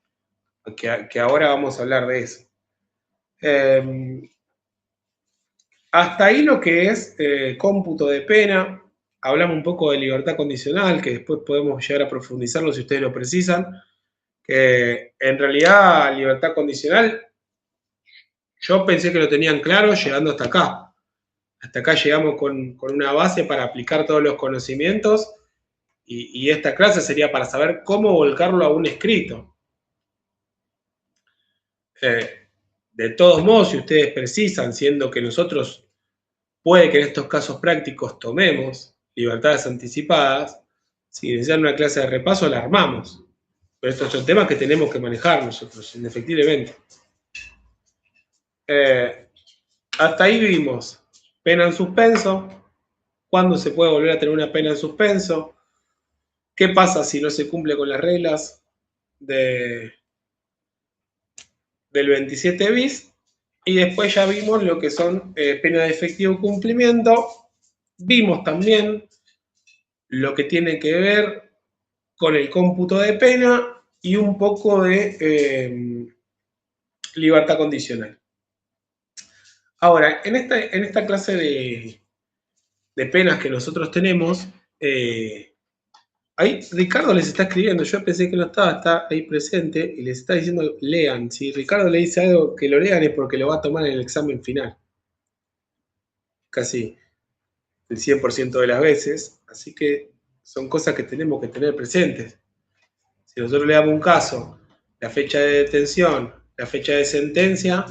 S1: que ahora vamos a hablar de eso. Hasta ahí lo que es cómputo de pena. Hablamos un poco de libertad condicional, que después podemos llegar a profundizarlo si ustedes lo precisan, que en realidad libertad condicional, yo pensé que lo tenían claro llegando hasta acá. Hasta acá llegamos con una base para aplicar todos los conocimientos, y esta clase sería para saber cómo volcarlo a un escrito. De todos modos, si ustedes precisan, siendo que nosotros puede que en estos casos prácticos tomemos libertades anticipadas, si necesitan una clase de repaso, la armamos. Pero estos son temas que tenemos que manejar nosotros, indefectiblemente. Hasta ahí vimos pena en suspenso, cuándo se puede volver a tener una pena en suspenso, qué pasa si no se cumple con las reglas del 27 bis, y después ya vimos lo que son pena de efectivo cumplimiento. Vimos también lo que tiene que ver con el cómputo de pena y un poco de libertad condicional. Ahora, en esta clase de penas que nosotros tenemos, ahí Ricardo les está escribiendo, yo pensé que no estaba, está ahí presente y les está diciendo lean. Si Ricardo le dice algo que lo lean es porque lo va a tomar en el examen final. Casi el 100% de las veces, así que son cosas que tenemos que tener presentes. Si nosotros le damos un caso, la fecha de detención, la fecha de sentencia,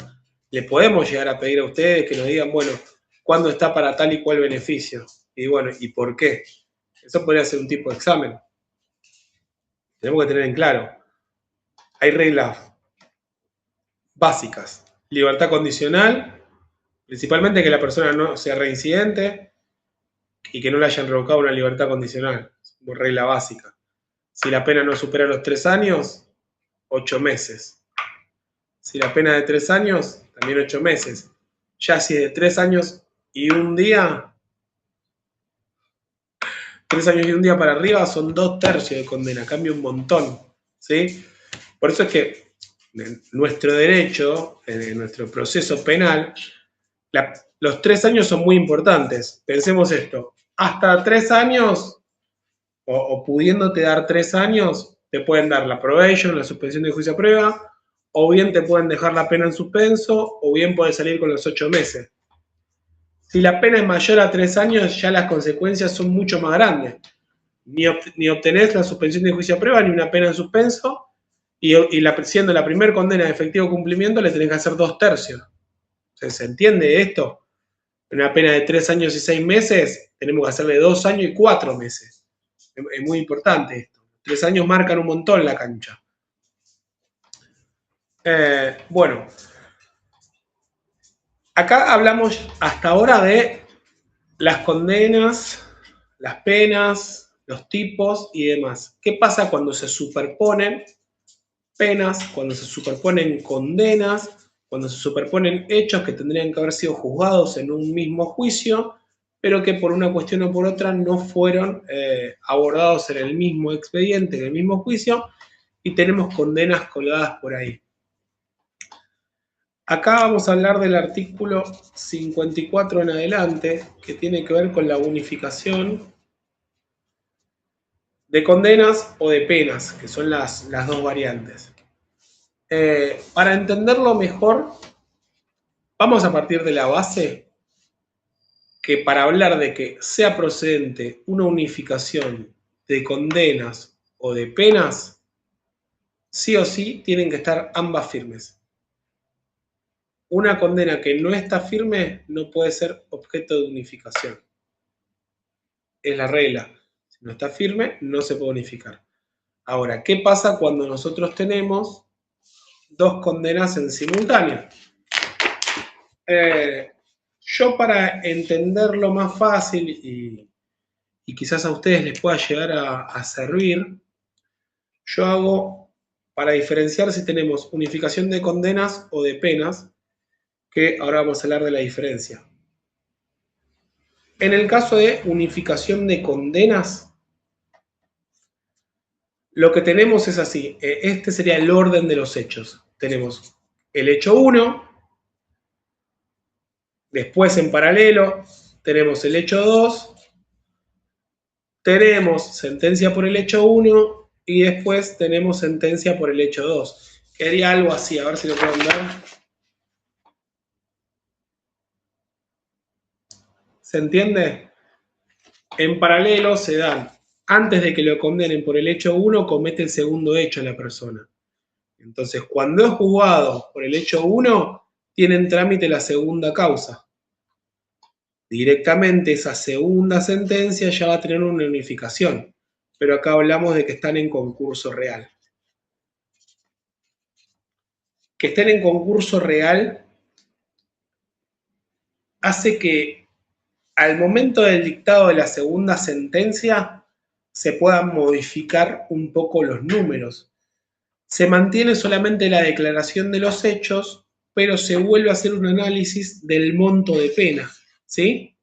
S1: le podemos llegar a pedir a ustedes que nos digan, bueno, ¿cuándo está para tal y cual beneficio? Y bueno, ¿y por qué? Eso podría ser un tipo de examen. Tenemos que tener en claro. Hay reglas básicas. Libertad condicional, principalmente que la persona no sea reincidente, y que no le hayan revocado una libertad condicional, como regla básica. Si la pena no supera los 3 años, 8 meses. Si la pena es de 3 años, también 8 meses. Ya si es de 3 años y un día, 3 años y un día para arriba son 2/3 de condena, cambia un montón, ¿sí? Por eso es que en nuestro derecho, en nuestro proceso penal, los 3 años son muy importantes. Pensemos esto, hasta 3 años, o pudiéndote dar 3 años, te pueden dar la probation, la suspensión de juicio a prueba, o bien te pueden dejar la pena en suspenso, o bien puedes salir con los 8 meses. Si la pena es mayor a 3 años, ya las consecuencias son mucho más grandes. Ni obtenés la suspensión de juicio a prueba, ni una pena en suspenso, y siendo la primera condena de efectivo cumplimiento, le tenés que hacer 2/3. ¿Se entiende esto? Una pena de 3 años y 6 meses, tenemos que hacerle 2 años y 4 meses. Es muy importante esto. 3 años marcan un montón la cancha. Bueno, acá hablamos hasta ahora de las condenas, las penas, los tipos y demás. ¿Qué pasa cuando se superponen penas, cuando se superponen condenas, cuando se superponen hechos que tendrían que haber sido juzgados en un mismo juicio, pero que por una cuestión o por otra no fueron abordados en el mismo expediente, en el mismo juicio, y tenemos condenas colgadas por ahí? Acá vamos a hablar del artículo 54 en adelante, que tiene que ver con la unificación de condenas o de penas, que son las dos variantes. Para entenderlo mejor, vamos a partir de la base que para hablar de que sea procedente una unificación de condenas o de penas, sí o sí tienen que estar ambas firmes. Una condena que no está firme no puede ser objeto de unificación. Es la regla. Si no está firme, no se puede unificar. Ahora, ¿qué pasa cuando nosotros tenemos 2 condenas en simultáneo? Yo, para entenderlo más fácil y quizás a ustedes les pueda llegar a servir, yo hago, para diferenciar si tenemos unificación de condenas o de penas, que ahora vamos a hablar de la diferencia. En el caso de unificación de condenas, lo que tenemos es así. Este sería el orden de los hechos. Tenemos el hecho 1, después en paralelo tenemos el hecho 2, tenemos sentencia por el hecho 1 y después tenemos sentencia por el hecho 2. Quedaría algo así, a ver si lo pueden ver. ¿Se entiende? En paralelo se dan, antes de que lo condenen por el hecho 1, comete el segundo hecho la persona. Entonces, cuando es juzgado por el hecho 1, tiene en trámite la segunda causa. Directamente esa segunda sentencia ya va a tener una unificación, pero acá hablamos de que están en concurso real. Que estén en concurso real hace que al momento del dictado de la segunda sentencia se puedan modificar un poco los números. Se mantiene solamente la declaración de los hechos, pero se vuelve a hacer un análisis del monto de pena, ¿sí?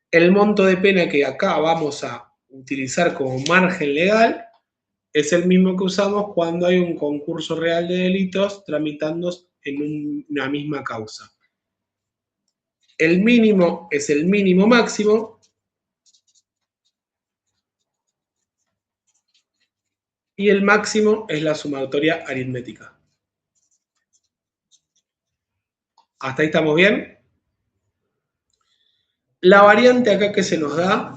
S1: El monto de pena que acá vamos a utilizar como margen legal es el mismo que usamos cuando hay un concurso real de delitos tramitando en una misma causa. El mínimo es el mínimo máximo y el máximo es la sumatoria aritmética. ¿Hasta ahí estamos bien? La variante acá que se nos da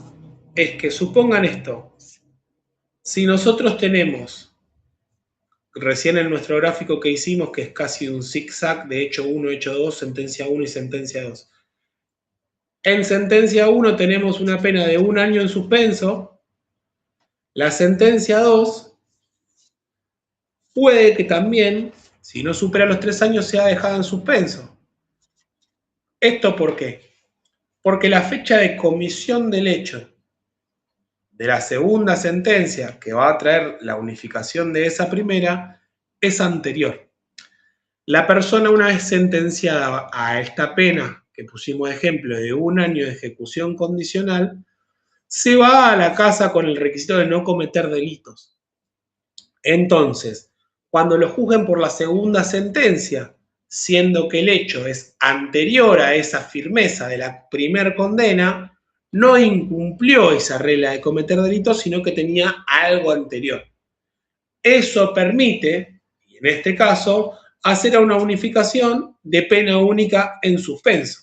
S1: es que supongan esto. Si nosotros tenemos, recién en nuestro gráfico que hicimos, que es casi un zigzag de hecho 1, hecho 2, sentencia 1 y sentencia 2. En sentencia 1 tenemos una pena de 1 año en suspenso. La sentencia 2 puede que también, si no supera los 3 años, sea dejada en suspenso. ¿Esto por qué? Porque la fecha de comisión del hecho de la segunda sentencia, que va a traer la unificación de esa primera, es anterior. La persona, una vez sentenciada a esta pena, que pusimos de ejemplo, de 1 año de ejecución condicional, se va a la casa con el requisito de no cometer delitos. Entonces, cuando lo juzguen por la segunda sentencia, siendo que el hecho es anterior a esa firmeza de la primer condena, no incumplió esa regla de cometer delitos, sino que tenía algo anterior. Eso permite, y en este caso, hacer una unificación de pena única en suspenso.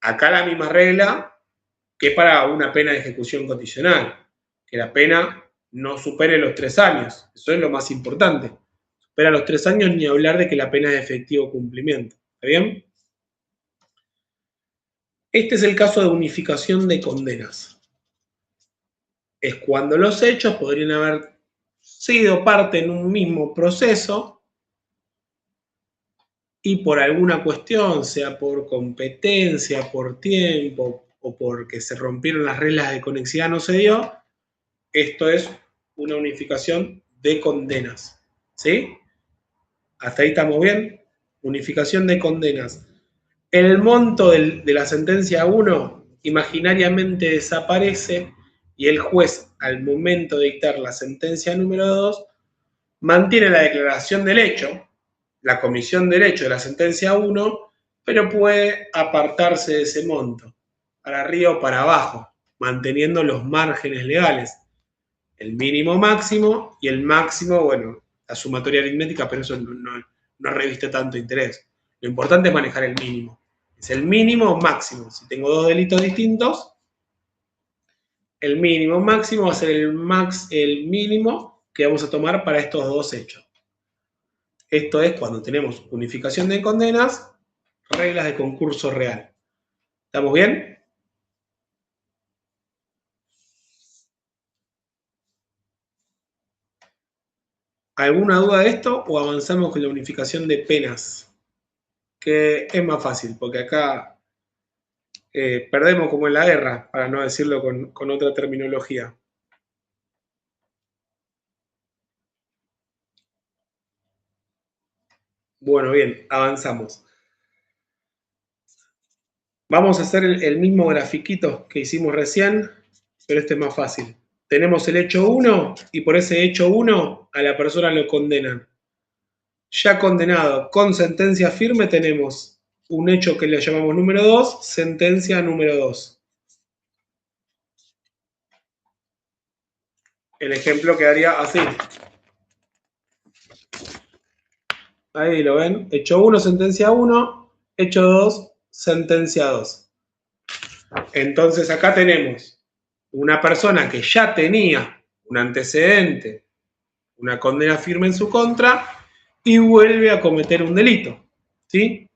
S1: Acá la misma regla que para una pena de ejecución condicional, que la pena no supere los 3 años. Eso es lo más importante. Supera los 3 años, ni hablar de que la pena es de efectivo cumplimiento. ¿Está bien? Este es el caso de unificación de condenas. Es cuando los hechos podrían haber sido parte en un mismo proceso y por alguna cuestión, sea por competencia, por tiempo o porque se rompieron las reglas de conexidad, no se dio. Esto es una unificación de condenas. ¿Sí? ¿Hasta ahí estamos bien? Unificación de condenas. El monto de la sentencia 1 imaginariamente desaparece y el juez, al momento de dictar la sentencia número 2, mantiene la declaración del hecho, la comisión del hecho de la sentencia 1, pero puede apartarse de ese monto, para arriba o para abajo, manteniendo los márgenes legales. El mínimo máximo y el máximo, bueno, la sumatoria aritmética, pero eso no reviste tanto interés. Lo importante es manejar el mínimo. Es el mínimo o máximo. Si tengo 2 delitos distintos, el mínimo máximo va a ser el mínimo que vamos a tomar para estos 2 hechos. Esto es cuando tenemos unificación de condenas, reglas de concurso real. ¿Estamos bien? ¿Alguna duda de esto o avanzamos con la unificación de penas? Que es más fácil, porque acá perdemos como en la guerra, para no decirlo con otra terminología. Bueno, bien, avanzamos. Vamos a hacer el mismo grafiquito que hicimos recién, pero este es más fácil. Tenemos el hecho 1 y por ese hecho 1 a la persona lo condenan. Ya condenado con sentencia firme tenemos un hecho que le llamamos número 2, sentencia número 2. El ejemplo quedaría así. Ahí lo ven. Hecho 1, sentencia 1. Hecho 2, sentencia 2. Entonces acá tenemos una persona que ya tenía un antecedente, una condena firme en su contra y vuelve a cometer un delito. ¿Sí?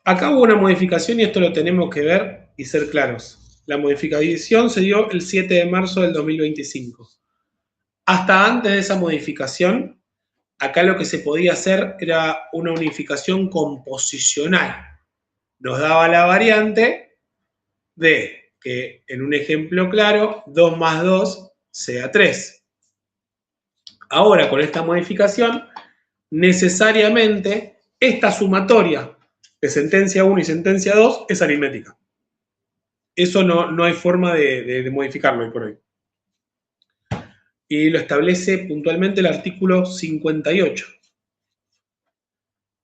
S1: Acá hubo una modificación y esto lo tenemos que ver y ser claros. La modificación se dio el 7 de marzo del 2025. Hasta antes de esa modificación, acá lo que se podía hacer era una unificación composicional. Nos daba la variante de que, en un ejemplo claro, 2 más 2 sea 3. Ahora, con esta modificación, necesariamente esta sumatoria de sentencia 1 y sentencia 2 es aritmética. Eso no hay forma de modificarlo hoy por hoy. Y lo establece puntualmente el artículo 58.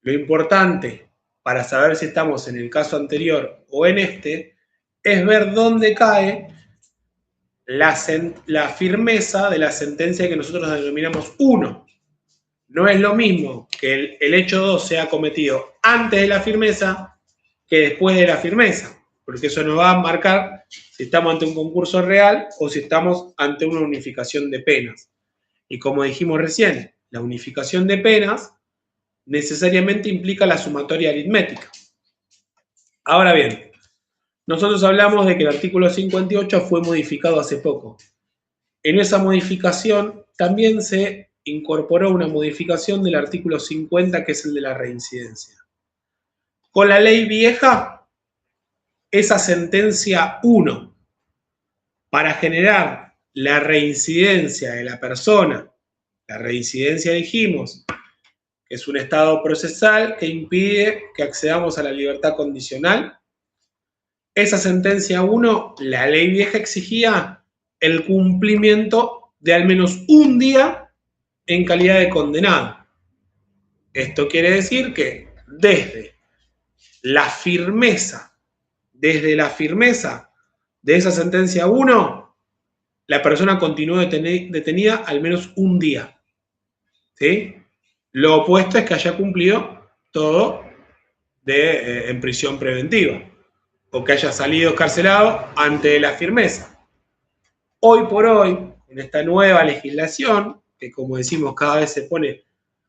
S1: Lo importante para saber si estamos en el caso anterior o en este es ver dónde cae la firmeza de la sentencia que nosotros denominamos 1. No es lo mismo que el hecho 2 sea cometido antes de la firmeza que después de la firmeza, porque eso nos va a marcar si estamos ante un concurso real o si estamos ante una unificación de penas. Y como dijimos recién, la unificación de penas necesariamente implica la sumatoria aritmética. Ahora bien, nosotros hablamos de que el artículo 58 fue modificado hace poco. En esa modificación también se incorporó una modificación del artículo 50, que es el de la reincidencia. Con la ley vieja esa sentencia 1 para generar la reincidencia de la persona. La reincidencia, dijimos, que es un estado procesal que impide que accedamos a la libertad condicional. Esa sentencia 1, la ley vieja exigía el cumplimiento de al menos un día en calidad de condenado. Esto quiere decir que desde la firmeza de esa sentencia 1, la persona continuó detenida al menos un día. ¿Sí? Lo opuesto es que haya cumplido todo en prisión preventiva o que haya salido excarcelado antes de la firmeza. Hoy por hoy, en esta nueva legislación, que como decimos cada vez se pone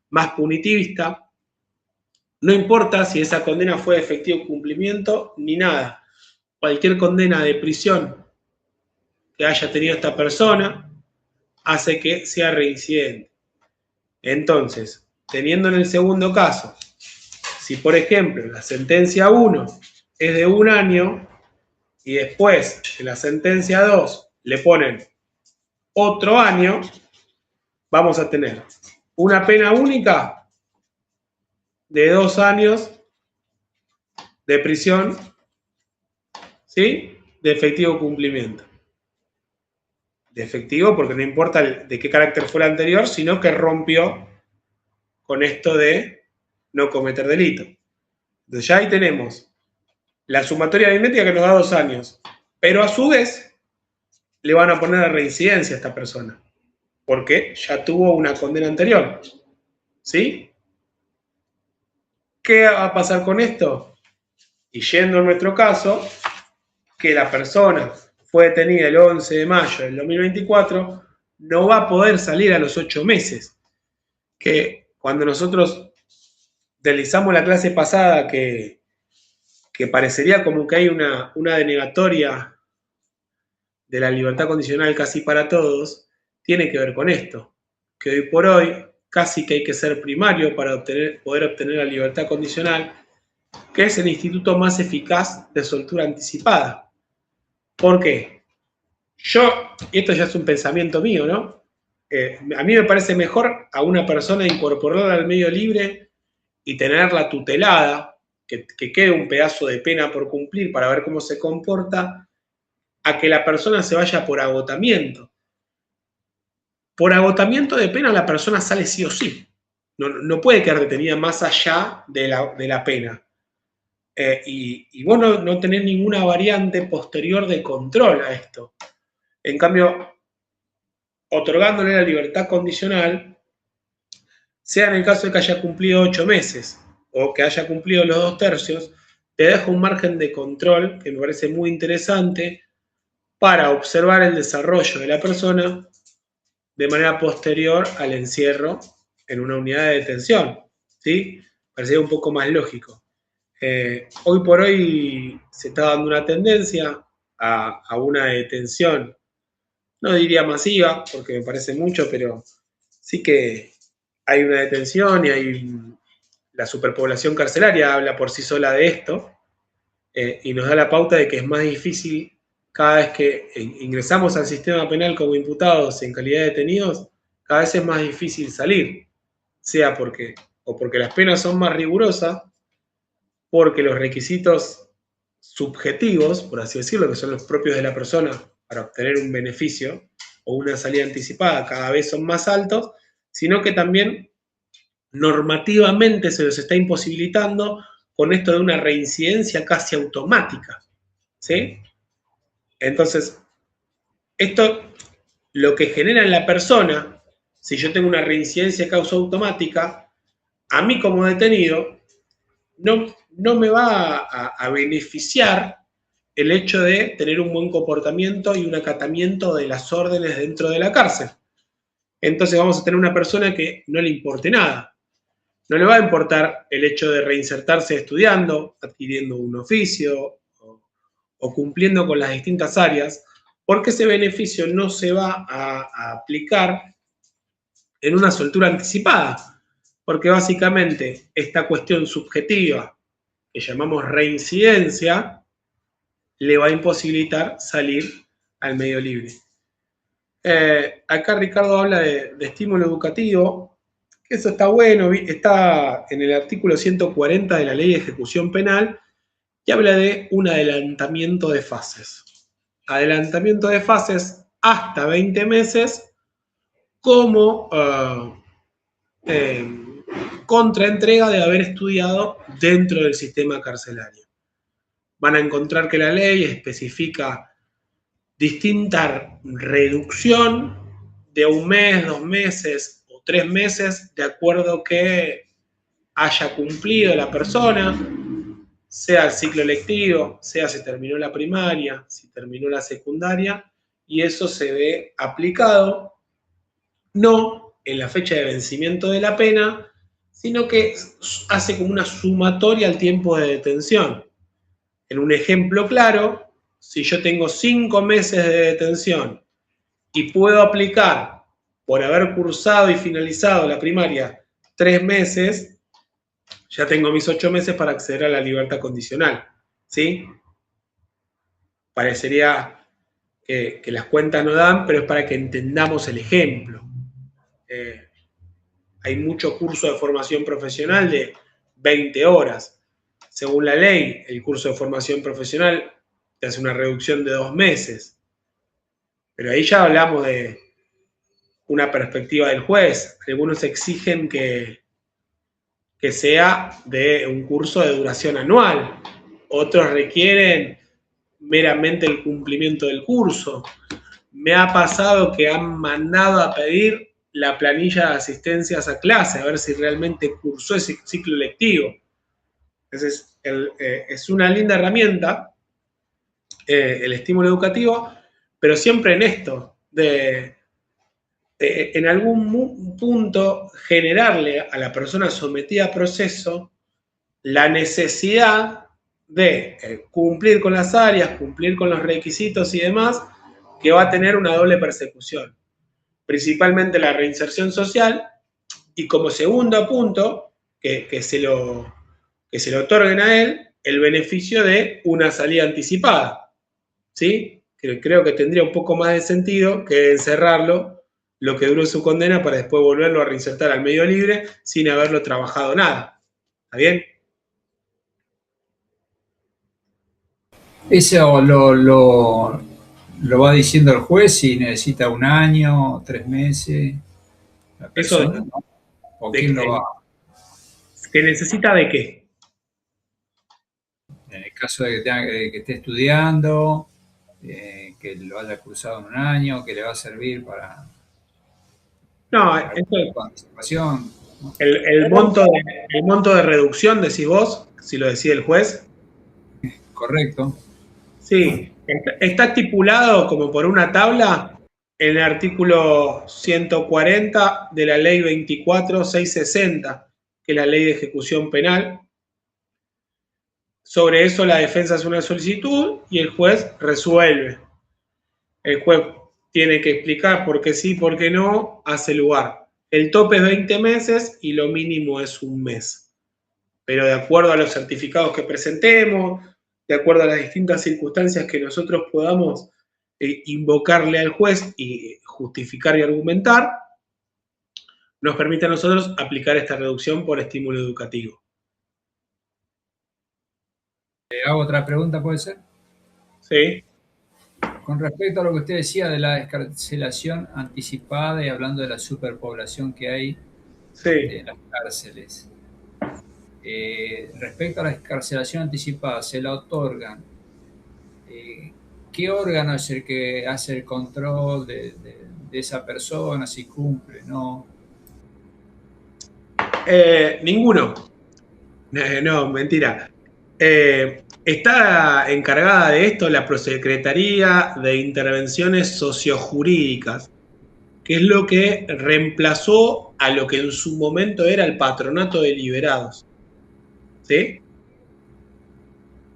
S1: más punitivista, no importa si esa condena fue de efectivo cumplimiento ni nada. Cualquier condena de prisión que haya tenido esta persona hace que sea reincidente. Entonces, teniendo en el segundo caso, si por ejemplo la sentencia 1 es de 1 año y después en la sentencia 2 le ponen otro año, vamos a tener una pena única de 2 años de prisión, ¿sí? De efectivo cumplimiento. De efectivo porque no importa de qué carácter fue el anterior, sino que rompió con esto de no cometer delito. Entonces ya ahí tenemos la sumatoria aritmética que nos da 2 años, pero a su vez le van a poner la reincidencia a esta persona, porque ya tuvo una condena anterior. ¿Sí? ¿Qué va a pasar con esto? Y yendo en nuestro caso, que la persona fue detenida el 11 de mayo del 2024, no va a poder salir a los 8 meses. Que cuando nosotros deslizamos la clase pasada que parecería como que hay una denegatoria de la libertad condicional casi para todos, tiene que ver con esto, que hoy por hoy casi que hay que ser primario para poder obtener la libertad condicional, que es el instituto más eficaz de soltura anticipada. ¿Por qué? Y esto ya es un pensamiento mío, ¿no? A mí me parece mejor a una persona incorporarla al medio libre y tenerla tutelada, que quede un pedazo de pena por cumplir para ver cómo se comporta, a que la persona se vaya por agotamiento. Por agotamiento de pena la persona sale sí o sí. No puede quedar detenida más allá de la pena. Y vos no tenés ninguna variante posterior de control a esto. En cambio, otorgándole la libertad condicional, sea en el caso de que haya cumplido 8 meses o que haya cumplido los 2/3, te deja un margen de control que me parece muy interesante para observar el desarrollo de la persona de manera posterior al encierro en una unidad de detención. ¿Sí? Parecía un poco más lógico. Hoy por hoy se está dando una tendencia a una detención, no diría masiva, porque me parece mucho, pero sí que hay una detención y la superpoblación carcelaria habla por sí sola de esto, y nos da la pauta de que es más difícil cada vez que ingresamos al sistema penal como imputados en calidad de detenidos, cada vez es más difícil salir, sea porque las penas son más rigurosas, porque los requisitos subjetivos, por así decirlo, que son los propios de la persona para obtener un beneficio o una salida anticipada, cada vez son más altos, sino que también normativamente se los está imposibilitando con esto de una reincidencia casi automática. ¿Sí? Entonces, esto lo que genera en la persona, si yo tengo una reincidencia causa automática, a mí como detenido, no me va a beneficiar el hecho de tener un buen comportamiento y un acatamiento de las órdenes dentro de la cárcel. Entonces vamos a tener una persona que no le importe nada. No le va a importar el hecho de reinsertarse estudiando, adquiriendo un oficio o cumpliendo con las distintas áreas, porque ese beneficio no se va a aplicar en una soltura anticipada, porque básicamente esta cuestión subjetiva que llamamos reincidencia le va a imposibilitar salir al medio libre. Acá Ricardo habla de estímulo educativo, que eso está bueno, está en el artículo 140 de la Ley de Ejecución Penal, y habla de un adelantamiento de fases. Adelantamiento de fases hasta 20 meses como contraentrega de haber estudiado dentro del sistema carcelario. Van a encontrar que la ley especifica distinta reducción de 1 mes, 2 meses o 3 meses, de acuerdo que haya cumplido la persona, sea el ciclo lectivo, sea si terminó la primaria, si terminó la secundaria, y eso se ve aplicado no en la fecha de vencimiento de la pena, sino que hace como una sumatoria al tiempo de detención. En un ejemplo claro, si yo tengo 5 meses de detención y puedo aplicar por haber cursado y finalizado la primaria 3 meses, ya tengo mis 8 meses para acceder a la libertad condicional, ¿sí? Parecería que las cuentas no dan, pero es para que entendamos el ejemplo. Hay mucho curso de formación profesional de 20 horas. Según la ley, el curso de formación profesional te hace una reducción de 2 meses. Pero ahí ya hablamos de una perspectiva del juez. Algunos exigen que sea de un curso de duración anual. Otros requieren meramente el cumplimiento del curso. Me ha pasado que han mandado a pedir la planilla de asistencias a clase, a ver si realmente cursó ese ciclo lectivo. Entonces, es una linda herramienta, el estímulo educativo, pero siempre en esto, en algún punto generarle a la persona sometida a proceso la necesidad de cumplir con las áreas, cumplir con los requisitos y demás, que va a tener una doble persecución. Principalmente la reinserción social, y como segundo punto, que se lo otorguen a él, el beneficio de una salida anticipada, ¿sí? Creo que tendría un poco más de sentido que encerrarlo lo que duró su condena para después volverlo a reinsertar al medio libre sin haberlo trabajado nada. ¿Está bien?
S4: Eso lo va diciendo el juez si necesita 1 año, 3 meses. La persona,
S1: Eso,
S4: ¿no? ¿O quién lo va?
S1: ¿Que necesita de qué?
S4: En el caso de que esté estudiando, que lo haya cursado en 1 año, que le va a servir para
S1: anticipación. El monto de reducción, decís vos, si lo decide el juez.
S4: Correcto.
S1: Sí, está estipulado como por una tabla en el artículo 140 de la ley 24.660, que es la ley de ejecución penal. Sobre eso la defensa hace una solicitud y el juez resuelve. El juez tiene que explicar por qué sí, por qué no, hace lugar. El tope es 20 meses y lo mínimo es 1 mes. Pero de acuerdo a los certificados que presentemos, de acuerdo a las distintas circunstancias que nosotros podamos invocarle al juez y justificar y argumentar, nos permite a nosotros aplicar esta reducción por estímulo educativo.
S4: ¿Le hago otra pregunta, puede ser?
S1: Sí.
S4: Con respecto a lo que usted decía de la excarcelación anticipada y hablando de la superpoblación que hay en las cárceles. Respecto a la excarcelación anticipada, se la otorgan. ¿Qué órgano es el que hace el control de esa persona, si cumple, no?
S1: Ninguno. No, mentira. Está encargada de esto la Prosecretaría de Intervenciones Sociojurídicas, que es lo que reemplazó a lo que en su momento era el Patronato de Liberados. ¿Sí?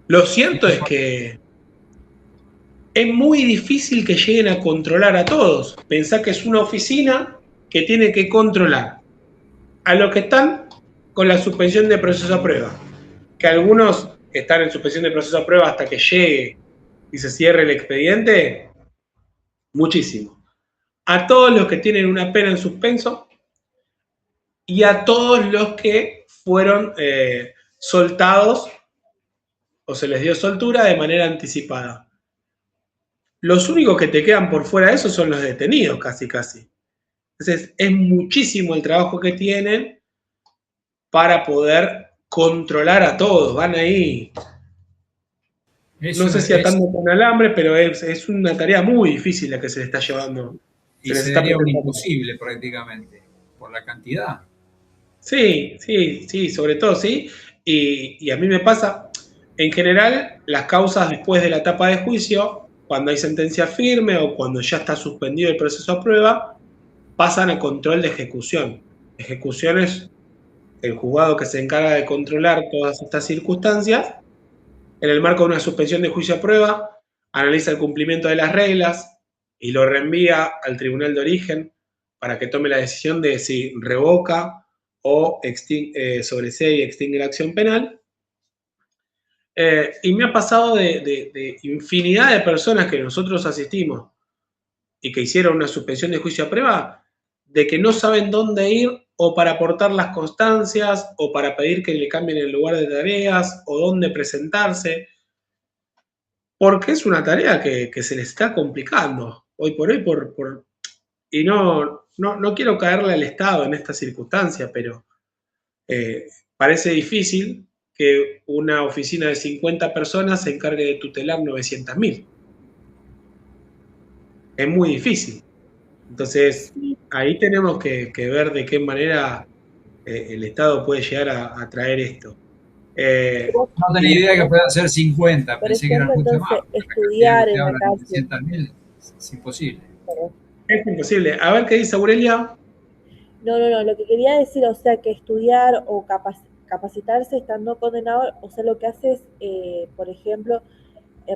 S1: Lo cierto es que es muy difícil que lleguen a controlar a todos. Pensá que es una oficina que tiene que controlar a los que están con la suspensión de proceso a prueba, que algunos están en suspensión de proceso a prueba hasta que llegue y se cierre el expediente, muchísimo. A todos los que tienen una pena en suspenso y a todos los que fueron soltados o se les dio soltura de manera anticipada. Los únicos que te quedan por fuera de eso son los detenidos, casi. Entonces, es muchísimo el trabajo que tienen para poder controlar a todos. Van ahí,
S4: Eso
S1: no sé si
S4: es-
S1: atando con alambre, pero es una tarea muy difícil la que se le está llevando.
S4: y
S1: Se les
S4: sería
S1: está
S4: un
S1: presentando.
S4: imposible prácticamente, por la cantidad.
S1: Sí, sobre todo sí. Y a mí me pasa, en general, las causas después de la etapa de juicio, cuando hay sentencia firme o cuando ya está suspendido el proceso a prueba, pasan a control de ejecución. Ejecución es el juzgado que se encarga de controlar todas estas circunstancias. En el marco de una suspensión de juicio a prueba, analiza el cumplimiento de las reglas y lo reenvía al tribunal de origen para que tome la decisión de si revoca o sobresee y extingue la acción penal. Y me ha pasado de infinidad de personas que nosotros asistimos y que hicieron una suspensión de juicio a prueba, de que no saben dónde ir o para aportar las constancias o para pedir que le cambien el lugar de tareas o dónde presentarse, porque es una tarea que se les está complicando hoy por hoy y no quiero caerle al Estado en esta circunstancia, pero parece difícil que una oficina de 50 personas se encargue de tutelar 900.000. Es muy difícil. Entonces, ahí tenemos que ver de qué manera el Estado puede llegar a traer esto.
S4: No tenía idea que puedan ser 50,
S8: Por
S4: pensé que eran
S8: ejemplo,
S4: mucho más.
S8: entonces, estudiar en la cárcel.
S4: 900.000 es imposible.
S1: Es imposible. A ver qué dice Aurelia.
S8: No, lo que quería decir, o sea, que estudiar o capacitarse estando condenado, o sea, lo que hace es, por ejemplo,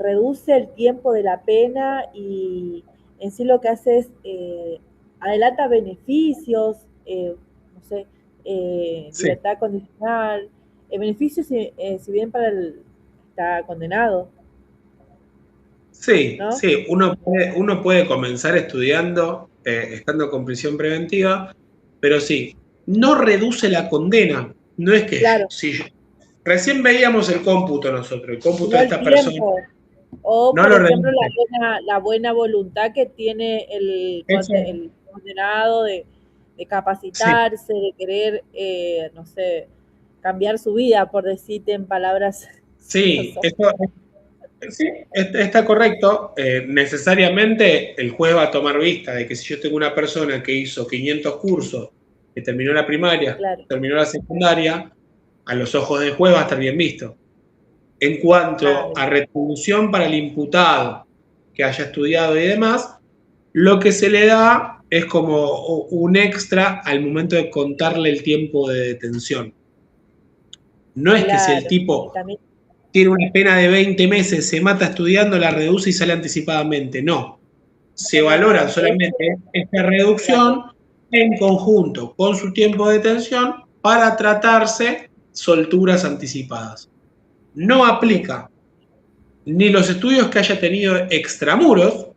S8: reduce el tiempo de la pena y en sí lo que hace es adelanta beneficios, no sé,
S1: Sí.
S8: libertad condicional, beneficios si bien para el está condenado.
S1: Sí,
S8: ¿no?
S1: sí, uno puede comenzar estudiando, estando con prisión preventiva, pero sí, no reduce la condena. No es que
S8: Claro.
S1: recién veíamos el cómputo nosotros, el cómputo
S8: No
S1: de
S8: el
S1: esta
S8: tiempo.
S1: persona.
S8: O,
S1: No
S8: por
S1: lo
S8: ejemplo,
S1: reduce.
S8: la buena voluntad que tiene el condenado de capacitarse, de querer, no sé, cambiar su vida, por decirte en palabras.
S1: Sí, sí, está correcto. Necesariamente el juez va a tomar vista de que si yo tengo una persona que hizo 500 cursos, que terminó la primaria,
S8: Claro.
S1: terminó la secundaria, a los ojos del juez va a estar bien visto. En cuanto a retribución para el imputado que haya estudiado y demás, lo que se le da es como un extra al momento de contarle el tiempo de detención. No es que si el tipo tiene una pena de 20 meses, se mata estudiando, la reduce y sale anticipadamente. No. Se valora solamente esta reducción en conjunto con su tiempo de detención para tratarse solturas anticipadas. No aplica ni los estudios que haya tenido extramuros,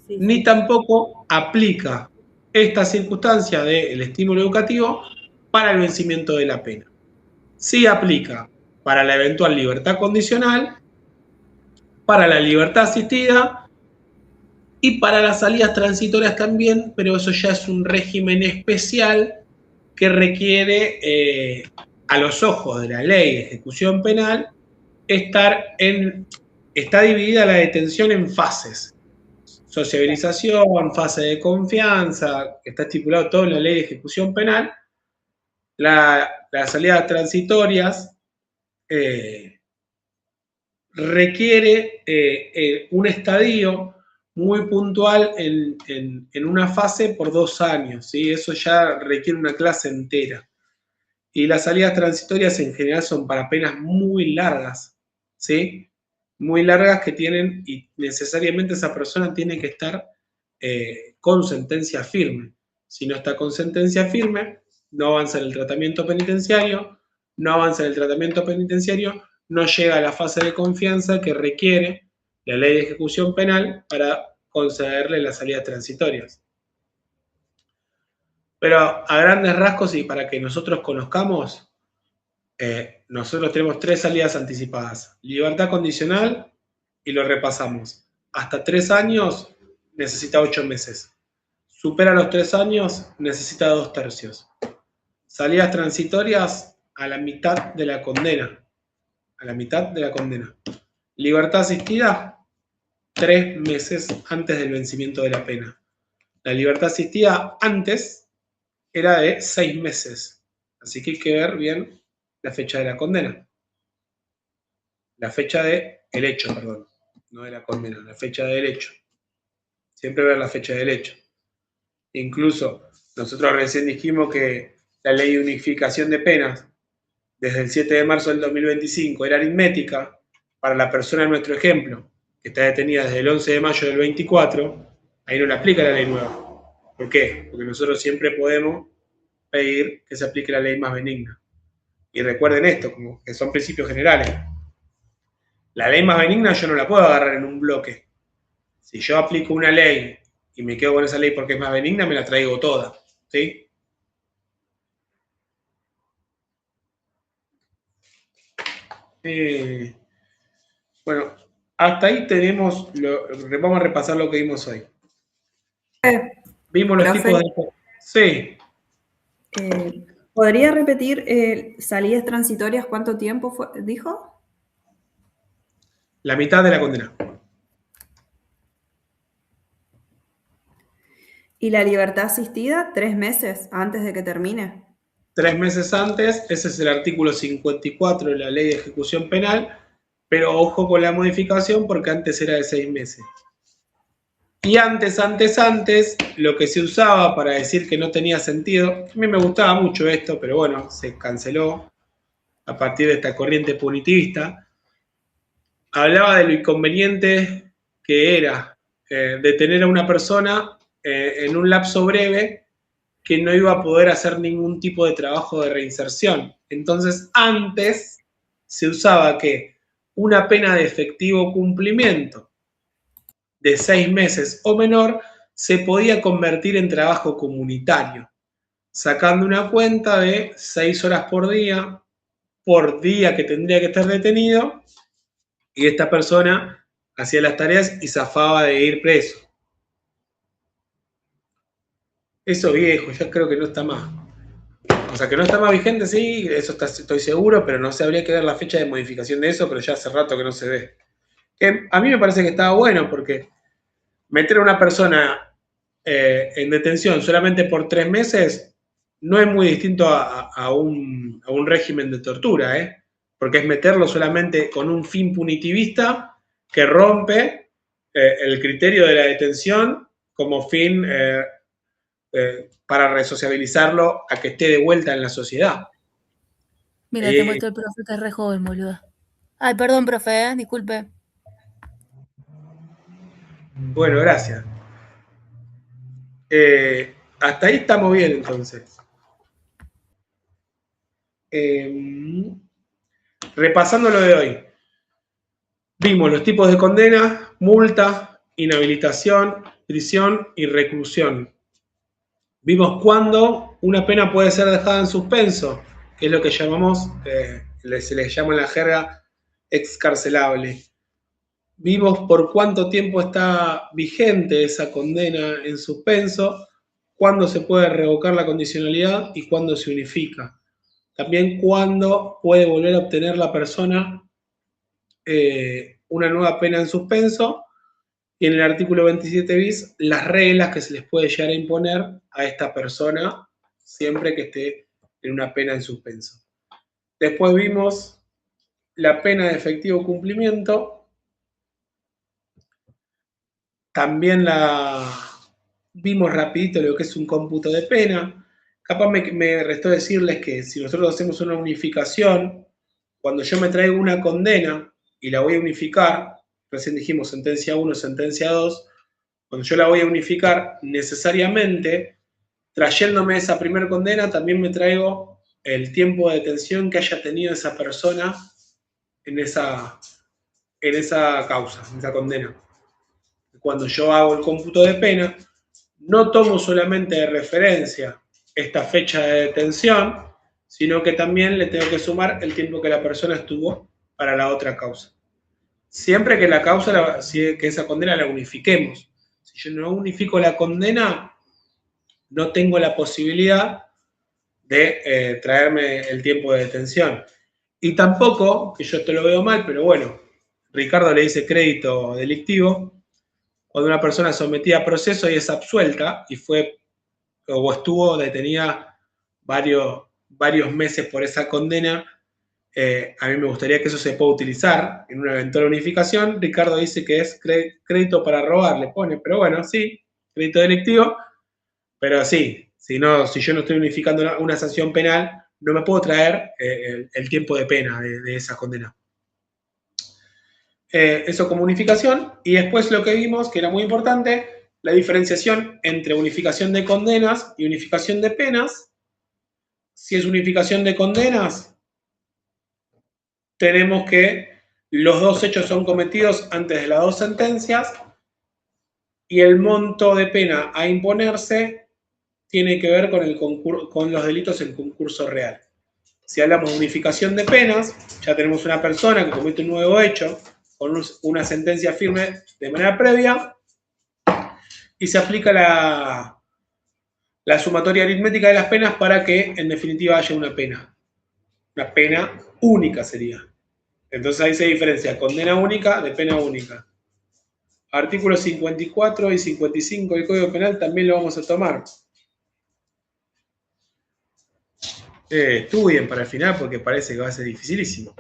S1: ni tampoco aplica esta circunstancia del estímulo educativo para el vencimiento de la pena. Sí aplica para la eventual libertad condicional, para la libertad asistida y para las salidas transitorias también, pero eso ya es un régimen especial que requiere, a los ojos de la ley de ejecución penal, está dividida la detención en fases. Sociabilización, fase de confianza, que está estipulado todo en la ley de ejecución penal. Las salidas transitorias requiere un estadio muy puntual en una fase por 2 años, ¿sí? Eso ya requiere una clase entera. Y las salidas transitorias en general son para penas muy largas, ¿sí? Muy largas que tienen, y necesariamente esa persona tiene que estar con sentencia firme. Si no está con sentencia firme, no avanza en el tratamiento penitenciario, no llega a la fase de confianza que requiere la ley de ejecución penal para concederle las salidas transitorias. Pero a grandes rasgos y para que nosotros conozcamos, nosotros tenemos 3 salidas anticipadas. Libertad condicional, y lo repasamos. Hasta 3 años necesita 8 meses. Supera los 3 años, necesita 2/3. Salidas transitorias a la mitad de la condena. A la mitad de la condena. Libertad asistida, 3 meses antes del vencimiento de la pena. La libertad asistida antes era de 6 meses. Así que hay que ver bien la fecha de la condena. La fecha del hecho, perdón. No de la condena, la fecha del hecho. Siempre ver la fecha del hecho. Incluso nosotros recién dijimos que la ley de unificación de penas desde el 7 de marzo del 2025 era aritmética para la persona en nuestro ejemplo, que está detenida desde el 11 de mayo del 24, ahí no le aplica la ley nueva. ¿Por qué? Porque nosotros siempre podemos pedir que se aplique la ley más benigna. Y recuerden esto, como que son principios generales. La ley más benigna yo no la puedo agarrar en un bloque. Si yo aplico una ley y me quedo con esa ley porque es más benigna, me la traigo toda. ¿Sí? Bueno, hasta ahí tenemos, vamos a repasar lo que vimos hoy. Vimos los tipos de... Sí.
S9: ¿Podría repetir salidas transitorias cuánto tiempo dijo?
S1: La mitad de la condena.
S9: ¿Y la libertad asistida? 3 meses antes de que termine.
S1: 3 meses antes, ese es el artículo 54 de la Ley de Ejecución Penal, pero ojo con la modificación porque antes era de 6 meses. Y antes, lo que se usaba para decir que no tenía sentido, a mí me gustaba mucho esto, pero bueno, se canceló a partir de esta corriente punitivista, hablaba de lo inconveniente que era detener a una persona en un lapso breve que no iba a poder hacer ningún tipo de trabajo de reinserción. Entonces, antes se usaba que una pena de efectivo cumplimiento de 6 meses o menor se podía convertir en trabajo comunitario, sacando una cuenta de 6 horas por día que tendría que estar detenido, y esta persona hacía las tareas y zafaba de ir preso. Eso viejo, ya creo que no está más. O sea, que no está más vigente, sí, eso estoy seguro, pero no sé, habría que ver la fecha de modificación de eso, pero ya hace rato que no se ve. Que a mí me parece que estaba bueno, porque meter a una persona en detención solamente por 3 meses no es muy distinto a un régimen de tortura, porque es meterlo solamente con un fin punitivista que rompe el criterio de la detención como fin para resociabilizarlo a que esté de vuelta en la sociedad.
S2: Mira, te muestro el profe que es re joven, boludo. Ay, perdón, profe, disculpe.
S1: Bueno, gracias. Hasta ahí estamos bien, entonces. Repasando lo de hoy. Vimos los tipos de condena: multa, inhabilitación, prisión y reclusión. Vimos cuándo una pena puede ser dejada en suspenso, que es lo que llamamos, se le llama en la jerga excarcelable. Vimos por cuánto tiempo está vigente esa condena en suspenso, cuándo se puede revocar la condicionalidad y cuándo se unifica. También cuándo puede volver a obtener la persona una nueva pena en suspenso, y en el artículo 27 bis las reglas que se les puede llegar a imponer a esta persona siempre que esté en una pena en suspenso. Después vimos la pena de efectivo cumplimiento. También vimos rapidito lo que es un cómputo de pena. Capaz me restó decirles que si nosotros hacemos una unificación, cuando yo me traigo una condena y la voy a unificar, recién dijimos sentencia 1, sentencia 2, cuando yo la voy a unificar, necesariamente, trayéndome esa primera condena, también me traigo el tiempo de detención que haya tenido esa persona en esa causa, en esa condena. Cuando yo hago el cómputo de pena, no tomo solamente de referencia esta fecha de detención, sino que también le tengo que sumar el tiempo que la persona estuvo para la otra causa. Siempre que la causa, que esa condena la unifiquemos. Si yo no unifico la condena, no tengo la posibilidad de traerme el tiempo de detención. Y tampoco, que yo esto lo veo mal, pero bueno, Ricardo le dice crédito delictivo, cuando una persona es sometida a proceso y es absuelta y fue o estuvo detenida varios meses por esa condena, a mí me gustaría que eso se pueda utilizar en una eventual unificación. Ricardo dice que es crédito para robar, le pone, pero bueno, sí, crédito delictivo, pero sí, si yo no estoy unificando una sanción penal, no me puedo traer el tiempo de pena de esa condena. Eso como unificación, y después lo que vimos, que era muy importante, la diferenciación entre unificación de condenas y unificación de penas. Si es unificación de condenas, tenemos que los dos hechos son cometidos antes de las dos sentencias y el monto de pena a imponerse tiene que ver con los delitos en concurso real. Si hablamos de unificación de penas, ya tenemos una persona que comete un nuevo hecho con una sentencia firme de manera previa y se aplica la sumatoria aritmética de las penas para que en definitiva haya una pena. Una pena única sería. Entonces ahí se diferencia condena única de pena única. Artículos 54 y 55 del Código Penal también lo vamos a tomar. Estudien para el final porque parece que va a ser dificilísimo.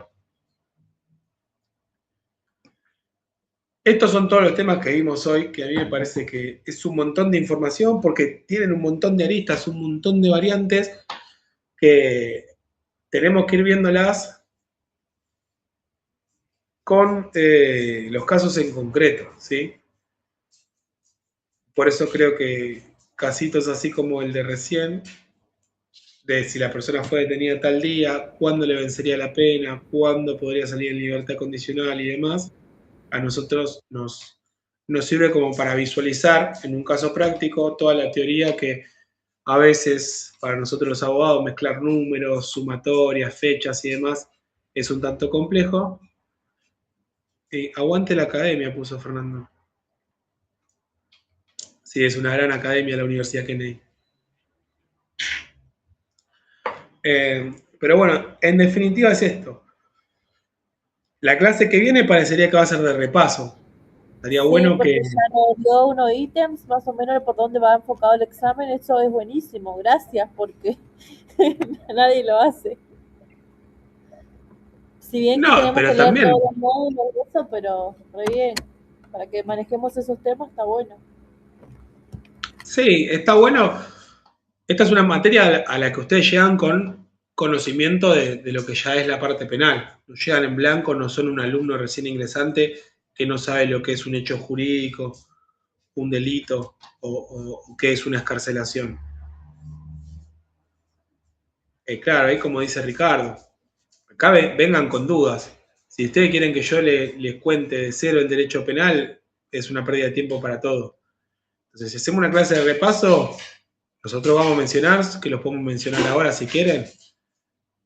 S1: Estos son todos los temas que vimos hoy, que a mí me parece que es un montón de información porque tienen un montón de aristas, un montón de variantes que tenemos que ir viéndolas con los casos en concreto, ¿sí? Por eso creo que casitos así como el de recién, de si la persona fue detenida tal día, cuándo le vencería la pena, cuándo podría salir en libertad condicional y demás, a nosotros nos sirve como para visualizar en un caso práctico toda la teoría que a veces para nosotros los abogados mezclar números, sumatorias, fechas y demás es un tanto complejo. Aguante la academia, puso Fernando. Sí, es una gran academia la Universidad Kennedy. Pero bueno, en definitiva es esto. La clase que viene parecería que va a ser de repaso. Estaría bueno que...
S8: Ya nos dio unos ítems más o menos por dónde va enfocado el examen. Eso es buenísimo. Gracias, porque nadie lo hace. Si bien que tenemos que leer
S1: también...
S8: todos los módulos y eso, pero re bien. Para que manejemos esos temas está bueno.
S1: Sí, está bueno. Esta es una materia a la que ustedes llegan con conocimiento de lo que ya es la parte penal. No llegan en blanco, no son un alumno recién ingresante que no sabe lo que es un hecho jurídico, un delito o qué es una excarcelación. Claro, ahí como dice Ricardo, acá vengan con dudas. Si ustedes quieren que yo les cuente de cero el derecho penal, es una pérdida de tiempo para todo. Entonces, si hacemos una clase de repaso, nosotros vamos a mencionar, que los podemos mencionar ahora si quieren,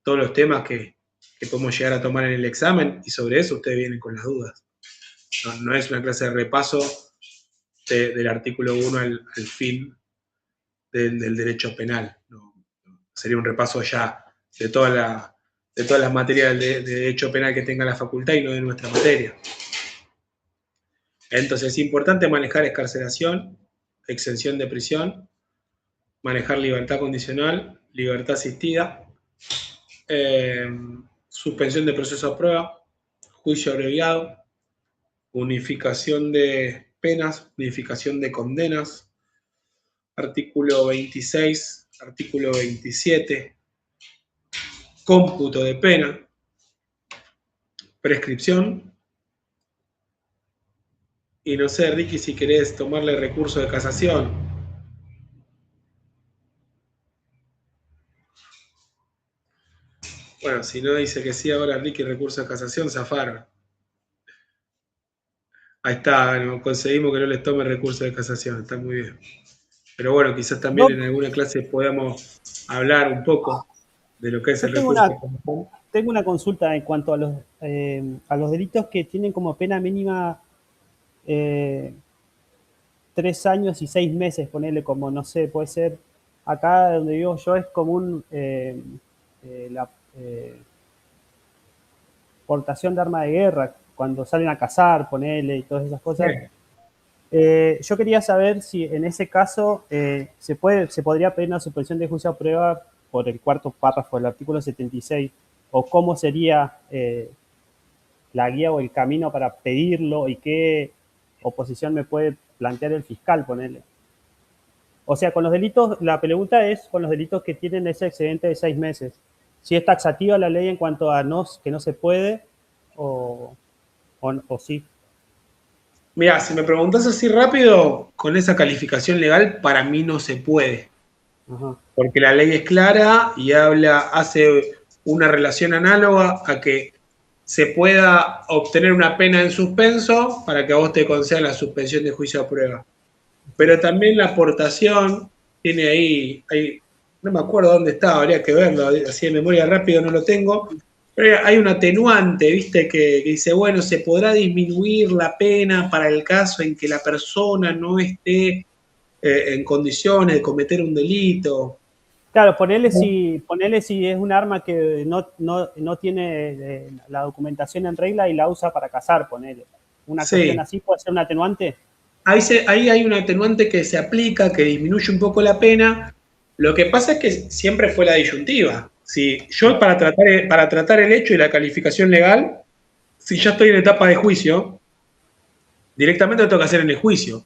S1: todos los temas que podemos llegar a tomar en el examen, y sobre eso ustedes vienen con las dudas. No es una clase de repaso del artículo 1 al fin del derecho penal. No, sería un repaso ya de todas las materias de derecho penal que tenga la facultad y no de nuestra materia. Entonces es importante manejar excarcelación, exención de prisión, manejar libertad condicional, libertad asistida, suspensión de proceso a prueba, juicio abreviado, unificación de penas, unificación de condenas, artículo 26, artículo 27, cómputo de pena, prescripción, y no sé, Ricky, si querés tomarle recurso de casación. Bueno, si no dice que sí ahora Ricky recurso de casación, zafaron. Ahí está, no, conseguimos que no les tome recurso de casación, está muy bien. Pero bueno, quizás también en alguna clase podamos hablar un poco de lo que es el recurso de casación.
S7: Tengo una consulta en cuanto a los delitos que tienen como pena mínima 3 años y 6 meses, ponerle como, no sé, puede ser, acá donde vivo yo es común la portación de arma de guerra, cuando salen a cazar, ponerle y todas esas cosas. Yo quería saber si en ese caso se podría pedir una suspensión de juicio a prueba por el cuarto párrafo del artículo 76, o cómo sería la guía o el camino para pedirlo y qué oposición me puede plantear el fiscal, ponerle. O sea, con los delitos, la pregunta es con los delitos que tienen ese excedente de 6 meses. Si es taxativa la ley en cuanto a que no se puede o sí.
S1: Mira, si me preguntas así rápido, con esa calificación legal, para mí no se puede.
S7: Ajá.
S1: Porque la ley es clara y hace una relación análoga a que se pueda obtener una pena en suspenso para que a vos te concedan la suspensión de juicio a prueba. Pero también la aportación tiene ahí, no me acuerdo dónde estaba, habría que verlo, así de memoria rápido no lo tengo, pero hay un atenuante, viste, que dice, bueno, se podrá disminuir la pena para el caso en que la persona no esté en condiciones de cometer un delito.
S7: Claro, ponerle si es un arma que no tiene la documentación en regla y la usa para cazar, ponerle. Una cuestión así puede ser un atenuante.
S1: Ahí hay un atenuante que se aplica, que disminuye un poco la pena. Lo que pasa es que siempre fue la disyuntiva. Si yo para tratar el hecho y la calificación legal, si ya estoy en etapa de juicio, directamente lo tengo que hacer en el juicio.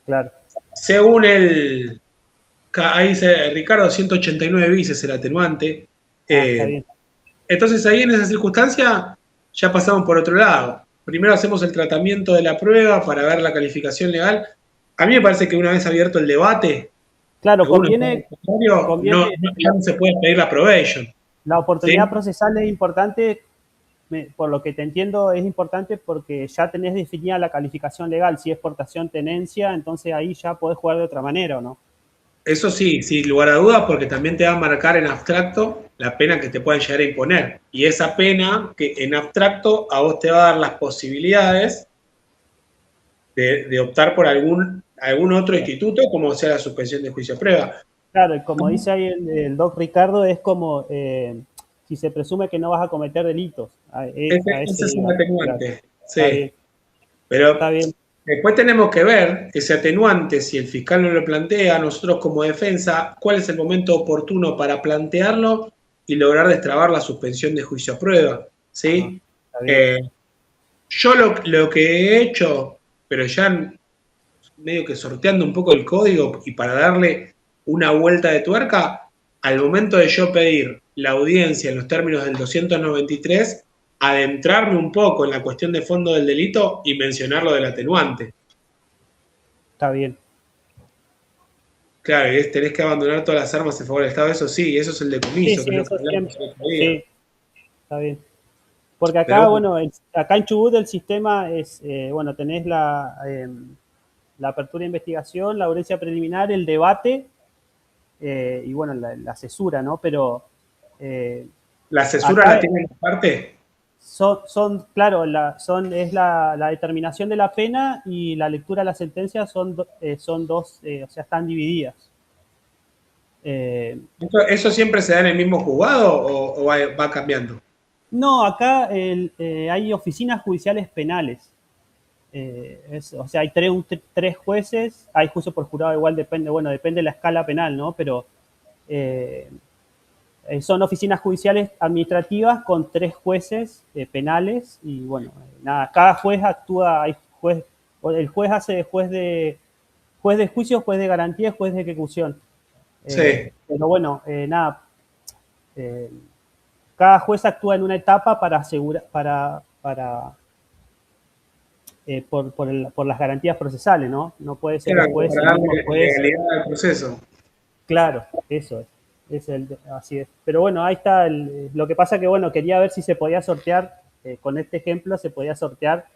S7: Claro.
S1: Según ahí dice Ricardo, 189 bis es el atenuante.
S7: Está bien.
S1: Entonces ahí en esa circunstancia ya pasamos por otro lado. Primero hacemos el tratamiento de la prueba para ver la calificación legal. A mí me parece que una vez abierto el debate,
S7: claro, conviene
S1: no se puede pedir la probation.
S7: La oportunidad procesal es importante, por lo que te entiendo, es importante porque ya tenés definida la calificación legal. Si es portación tenencia, entonces ahí ya podés jugar de otra manera, ¿o no?
S1: Eso sí, sin lugar a dudas, porque también te va a marcar en abstracto la pena que te pueden llegar a imponer. Y esa pena que en abstracto a vos te va a dar las posibilidades de optar por algún otro instituto, como sea la suspensión de juicio a prueba.
S7: Claro, y como dice ahí el doc Ricardo, es como si se presume que no vas a cometer delitos.
S1: Ese es un atenuante,
S7: claro.
S1: sí. Pero
S7: está bien.
S1: Después tenemos que ver ese atenuante, si el fiscal no lo plantea, nosotros como defensa, cuál es el momento oportuno para plantearlo y lograr destrabar la suspensión de juicio a prueba, ¿sí? Yo lo que he hecho, pero ya medio que sorteando un poco el código y para darle una vuelta de tuerca, al momento de yo pedir la audiencia en los términos del 293, adentrarme un poco en la cuestión de fondo del delito y mencionar lo del atenuante.
S7: Está bien.
S1: Claro, y tenés que abandonar todas las armas en favor del Estado, eso sí, eso es el decomiso.
S7: Sí,
S1: que
S7: eso
S1: siempre.
S7: Sí, está bien. Porque acá, acá en Chubut el sistema es, tenés la apertura de investigación, la audiencia preliminar, el debate y la cesura, ¿no? Pero...
S1: ¿La cesura la tienen aparte?
S7: Claro, es la determinación de la pena y la lectura de la sentencia son dos, o sea, están divididas.
S1: ¿Eso siempre se da en el mismo juzgado o va cambiando?
S7: No, acá hay oficinas judiciales penales. O sea, hay tres jueces, hay juicio por jurado, igual depende de la escala penal, ¿no? Pero son oficinas judiciales administrativas con 3 jueces penales y cada juez actúa, el juez hace de juez de juicio, juez de garantía, juez de ejecución.
S1: Sí.
S7: Pero cada juez actúa en una etapa para asegurar, por las garantías procesales, ¿no? No puede ser el juez.
S1: Para darle legalidad al proceso.
S7: Claro, eso es. Así es. Pero bueno, ahí está. Lo que pasa que, bueno, quería ver si se podía sortear, con este ejemplo, se podía sortear,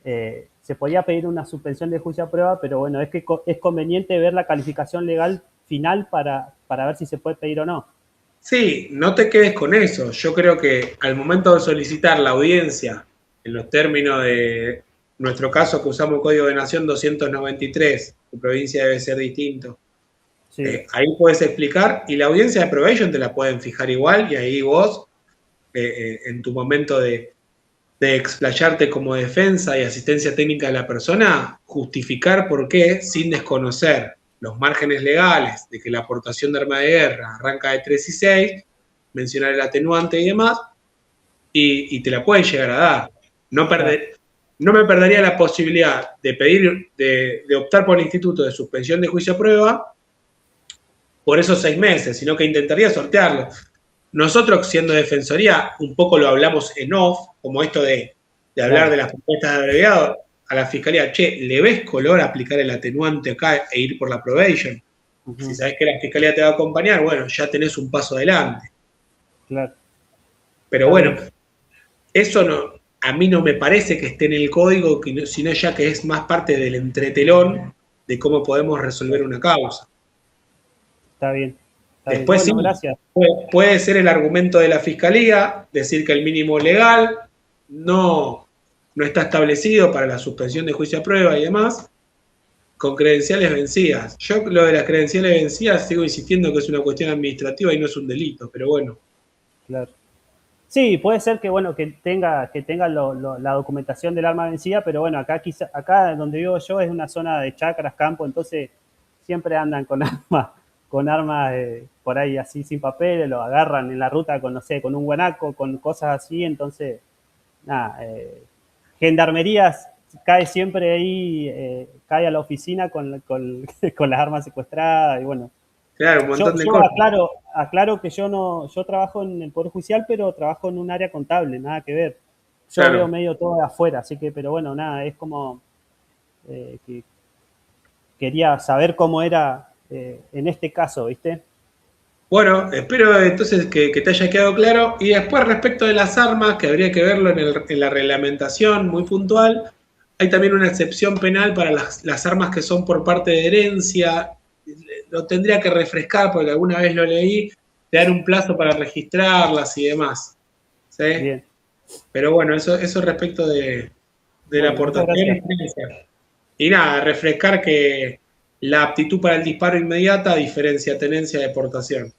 S7: se podía pedir una suspensión de juicio a prueba, pero bueno, es que es conveniente ver la calificación legal final para ver si se puede pedir o no.
S1: Sí, no te quedes con eso. Yo creo que al momento de solicitar la audiencia, en los términos de nuestro caso que usamos Código de Nación 293, tu provincia debe ser distinto.
S7: Sí.
S1: Ahí puedes explicar y la audiencia de probation te la pueden fijar igual y ahí vos, en tu momento de explayarte como defensa y asistencia técnica de la persona, justificar por qué, sin desconocer los márgenes legales de que la aportación de arma de guerra arranca de 3 y 6, mencionar el atenuante y demás, y te la pueden llegar a dar. No me perdería la posibilidad de pedir, de optar por el instituto de suspensión de juicio a prueba por esos 6 meses, sino que intentaría sortearlo. Nosotros, siendo defensoría, un poco lo hablamos en off, como esto de hablar de las propuestas de abreviado a la fiscalía. Che, ¿le ves color a aplicar el atenuante acá e ir por la probation? Si sabés que la fiscalía te va a acompañar, bueno, ya tenés un paso adelante.
S7: Claro.
S1: Pero bueno, eso no, a mí no me parece que esté en el código, sino ya que es más parte del entretelón de cómo podemos resolver una causa.
S7: Está bien.
S1: Después
S7: bueno,
S1: sí,
S7: gracias.
S1: Puede ser el argumento de la fiscalía, decir que el mínimo legal no está establecido para la suspensión de juicio a prueba y demás, con credenciales vencidas. Yo lo de las credenciales vencidas sigo insistiendo que es una cuestión administrativa y no es un delito, pero bueno.
S7: Claro. Sí, puede ser que, bueno, que tenga la documentación del arma vencida, pero bueno, acá donde vivo yo es una zona de chacras, campo, entonces siempre andan con armas por ahí así sin papeles, lo agarran en la ruta con, no sé, con un guanaco, con cosas así, entonces, nada, gendarmerías cae siempre ahí, cae a la oficina con las armas secuestradas y bueno.
S1: Claro, un montón de cosas.
S7: Aclaro que yo trabajo en el Poder Judicial, pero trabajo en un área contable, nada que ver. Yo veo medio todo de afuera, así que, pero bueno, nada, es como que quería saber cómo era en este caso, ¿viste?
S1: Bueno, espero entonces que te haya quedado claro. Y después, respecto de las armas, que habría que verlo en la reglamentación muy puntual, hay también una excepción penal para las armas que son por parte de herencia. Lo tendría que refrescar porque alguna vez lo leí, te dan un plazo para registrarlas y demás. ¿Sí?
S7: Bien.
S1: Pero bueno, eso respecto de la aportación. Y nada, refrescar que la aptitud para el disparo inmediata diferencia tenencia de portación.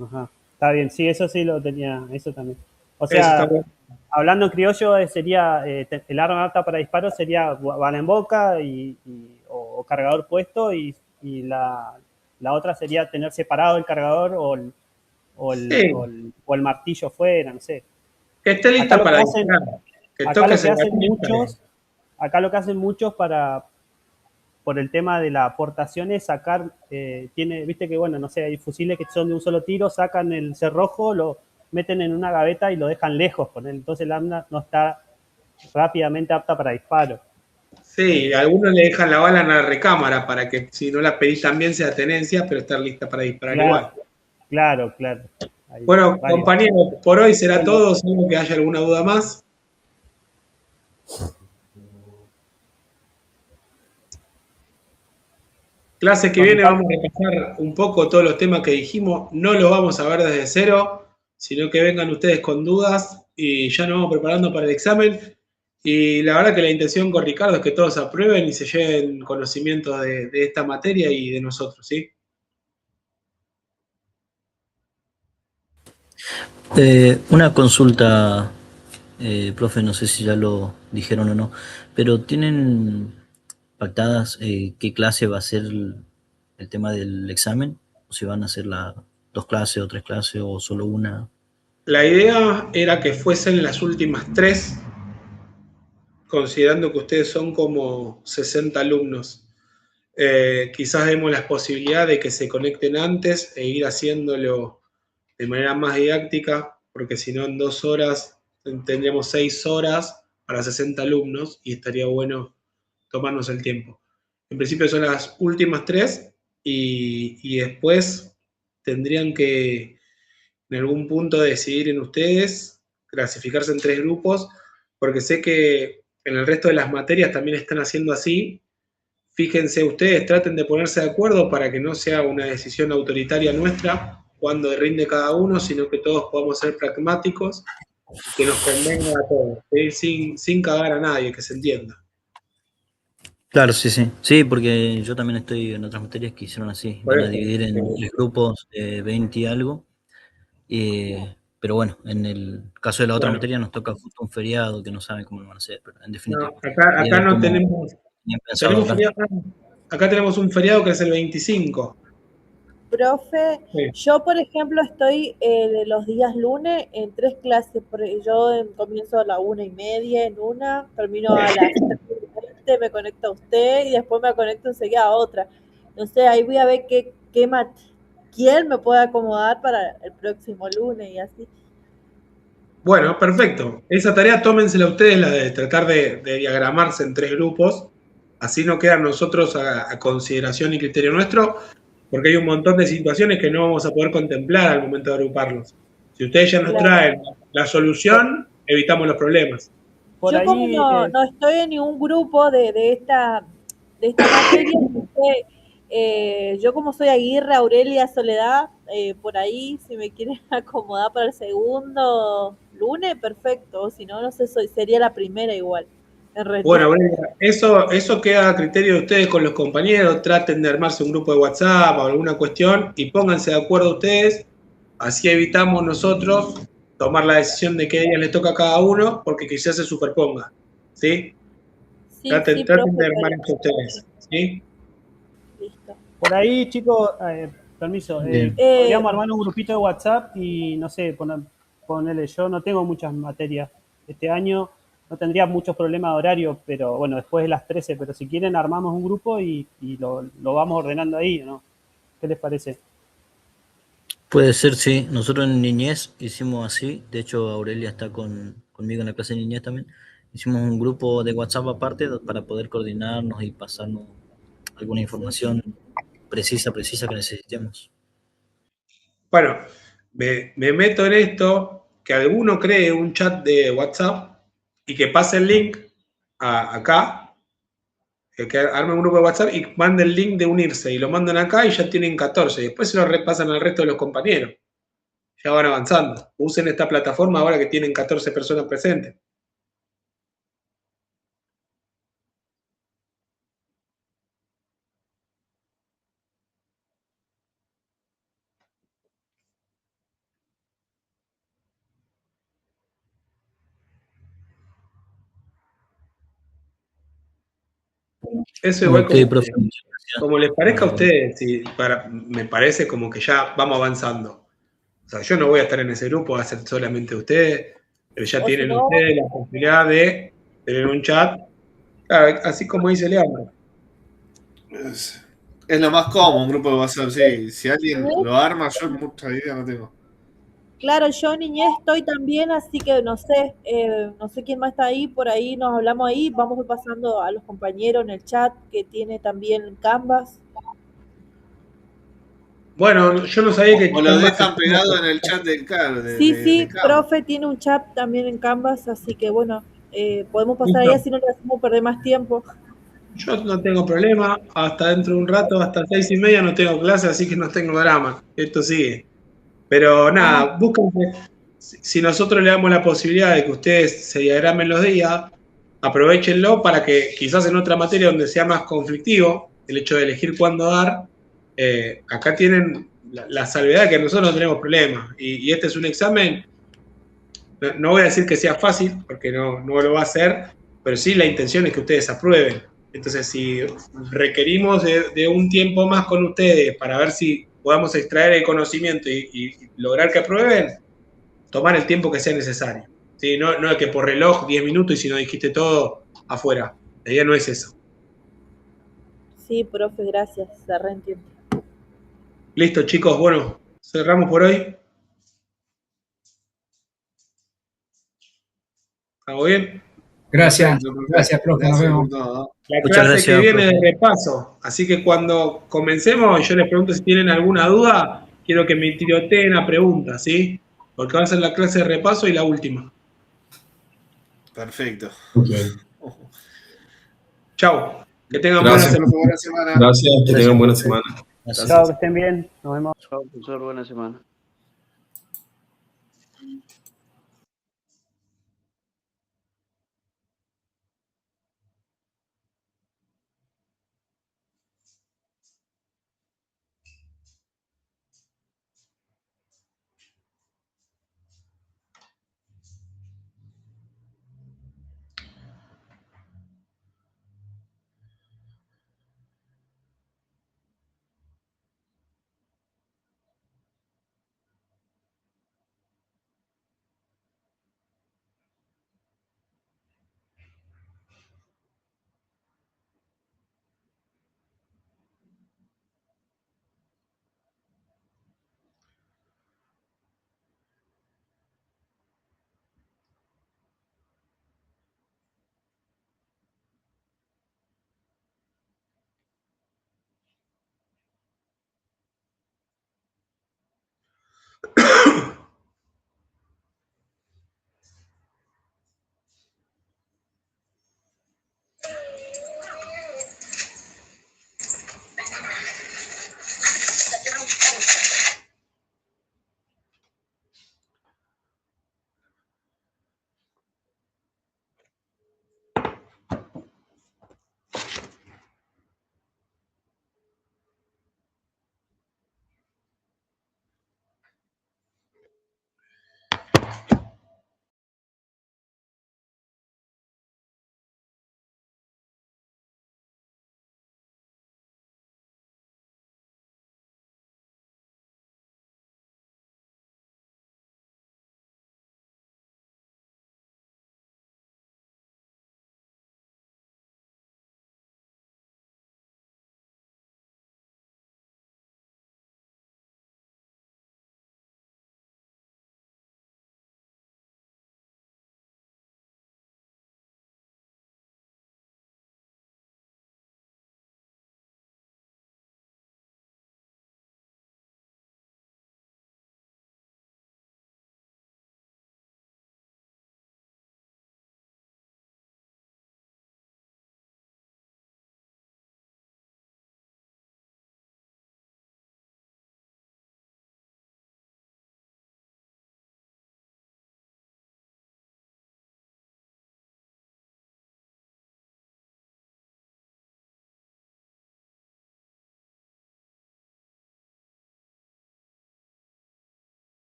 S7: Ajá. Está bien, sí, eso sí lo tenía, eso también. O sea, hablando en criollo, sería el arma apta para disparo sería bala en boca o cargador puesto y la otra sería tener separado el cargador o el martillo fuera, no sé.
S1: Que esté lista para disparar.
S7: Acá lo que hacen muchos por el tema de la aportación es sacar, viste que bueno, no sé, hay fusiles que son de un solo tiro, sacan el cerrojo, lo meten en una gaveta y lo dejan lejos, entonces el arma no está rápidamente apta para disparo.
S1: Sí, algunos le dejan la bala en la recámara para que si no la pedís también sea tenencia, pero estar lista para disparar igual.
S7: Claro.
S1: Bueno, compañeros, por hoy será todo, salvo que haya alguna duda más. Clase que viene vamos a repasar un poco todos los temas que dijimos, no los vamos a ver desde cero, sino que vengan ustedes con dudas y ya nos vamos preparando para el examen. Y la verdad que la intención con Ricardo es que todos aprueben y se lleven conocimiento de esta materia y de nosotros, ¿sí?
S5: Una consulta, profe, no sé si ya lo dijeron o no, pero ¿tienen pactadas qué clase va a ser el tema del examen? ¿O si van a hacer 2 clases o 3 clases o solo una?
S1: La idea era que fuesen las últimas 3, considerando que ustedes son como 60 alumnos. Quizás demos la posibilidad de que se conecten antes e ir haciéndolo de manera más didáctica, porque si no en 2 horas tendríamos 6 horas para 60 alumnos y estaría bueno tomarnos el tiempo. En principio son las últimas 3 y después tendrían que en algún punto decidir en ustedes, clasificarse en 3 grupos, porque sé que en el resto de las materias también están haciendo así. Fíjense ustedes, traten de ponerse de acuerdo para que no sea una decisión autoritaria nuestra cuando rinde cada uno, sino que todos podamos ser pragmáticos y que nos convenga a todos, ¿sí? sin cagar a nadie, que se entienda.
S5: Claro, sí, sí. Sí, porque yo también estoy en otras materias que hicieron así. Van a dividir en 3 grupos de 20 y algo. Pero bueno, en el caso de la otra materia nos toca justo un feriado que no saben cómo lo van a hacer, pero en definitiva.
S1: No, acá no tenemos feriado. Acá tenemos un feriado que es el 25.
S8: Profe,
S1: Sí.
S8: yo por ejemplo estoy los días lunes en 3 clases, yo comienzo a las 1:30 en una, termino a las 3:20, me conecto a usted y después me conecto enseguida a otra. No sé, ahí voy a ver quién me puede acomodar para el próximo lunes y así.
S1: Bueno, perfecto. Esa tarea tómensela ustedes, la de tratar de diagramarse en 3 grupos, así no quedan nosotros a consideración y criterio nuestro, porque hay un montón de situaciones que no vamos a poder contemplar al momento de agruparlos. Si ustedes ya nos traen la solución, evitamos los problemas.
S8: Yo como no estoy en ningún grupo de esta materia, yo como soy Aguirre, Aurelia, Soledad, por ahí si me quieren acomodar para el segundo lunes, perfecto, o si no, no sé, sería la primera igual.
S1: Bueno, eso queda a criterio de ustedes con los compañeros, traten de armarse un grupo de WhatsApp o alguna cuestión y pónganse de acuerdo ustedes, así evitamos nosotros tomar la decisión de qué día les toca a cada uno, porque quizás se superponga, ¿sí? Traten de armar eso ustedes, ¿sí?
S8: Listo.
S7: Por ahí, chicos, permiso, podríamos armar un grupito de WhatsApp y, no sé, ponerle, yo no tengo muchas materias este año, no tendría muchos problemas de horario, pero bueno, después de las 13, pero si quieren armamos un grupo y lo vamos ordenando ahí, ¿no? ¿Qué les parece?
S5: Puede ser, sí. Nosotros en niñez hicimos así, de hecho Aurelia está conmigo en la clase de niñez también. Hicimos un grupo de WhatsApp aparte para poder coordinarnos y pasarnos alguna información precisa que necesitemos.
S1: Bueno, me meto en esto, que alguno cree un chat de WhatsApp y que pase el link acá, que arme un grupo de WhatsApp y mande el link de unirse y lo mandan acá y ya tienen 14. Después se lo repasan al resto de los compañeros. Ya van avanzando. Usen esta plataforma ahora que tienen 14 personas presentes. Eso igual como les parezca a ustedes, me parece como que ya vamos avanzando. O sea, yo no voy a estar en ese grupo, va a ser solamente ustedes, pero ya tienen ustedes la posibilidad de tener un chat, claro, así como dice Leandro.
S3: Es lo más cómodo, un grupo de WhatsApp, sí. Si alguien lo arma, yo mucha idea no tengo.
S8: Claro, yo en niñez estoy también, así que no sé quién más está ahí, por ahí nos hablamos ahí, vamos pasando a los compañeros en el chat que tiene también Canvas.
S1: Bueno, yo no sabía que...
S3: O lo dejan pegado en el chat del
S8: Sí, profe tiene un chat también en Canvas, así que bueno, podemos pasar ahí, así no le hacemos perder más tiempo.
S1: Yo no tengo problema, hasta dentro de un rato, hasta 6:30 no tengo clase, así que no tengo drama, esto sigue. Pero nada, búsquense, si nosotros le damos la posibilidad de que ustedes se diagramen los días, aprovechenlo para que quizás en otra materia donde sea más conflictivo, el hecho de elegir cuándo dar, acá tienen la salvedad que nosotros no tenemos problemas. Y este es un examen, no voy a decir que sea fácil, porque no lo va a hacer, pero sí la intención es que ustedes aprueben. Entonces, si requerimos de un tiempo más con ustedes para ver si podamos extraer el conocimiento y lograr que aprueben, tomar el tiempo que sea necesario. ¿Sí? No es que por reloj 10 minutos y si no dijiste todo, afuera. La idea no es eso.
S8: Sí, profe, gracias, se reentiende.
S1: Listo, chicos, bueno, cerramos por hoy. ¿Estamos bien?
S4: Gracias, profe, nos vemos.
S1: La clase que viene de repaso, así que cuando comencemos, yo les pregunto si tienen alguna duda, quiero que me tiroteen a preguntas, ¿sí? Porque va a ser la clase de repaso y la última.
S3: Perfecto.
S10: Okay.
S1: Chau. Que tengan
S3: buena
S1: semana.
S3: Buena semana.
S10: Gracias, que tengan buena semana.
S7: Chao, que estén bien. Nos vemos.
S11: Chao, profesor, buena semana.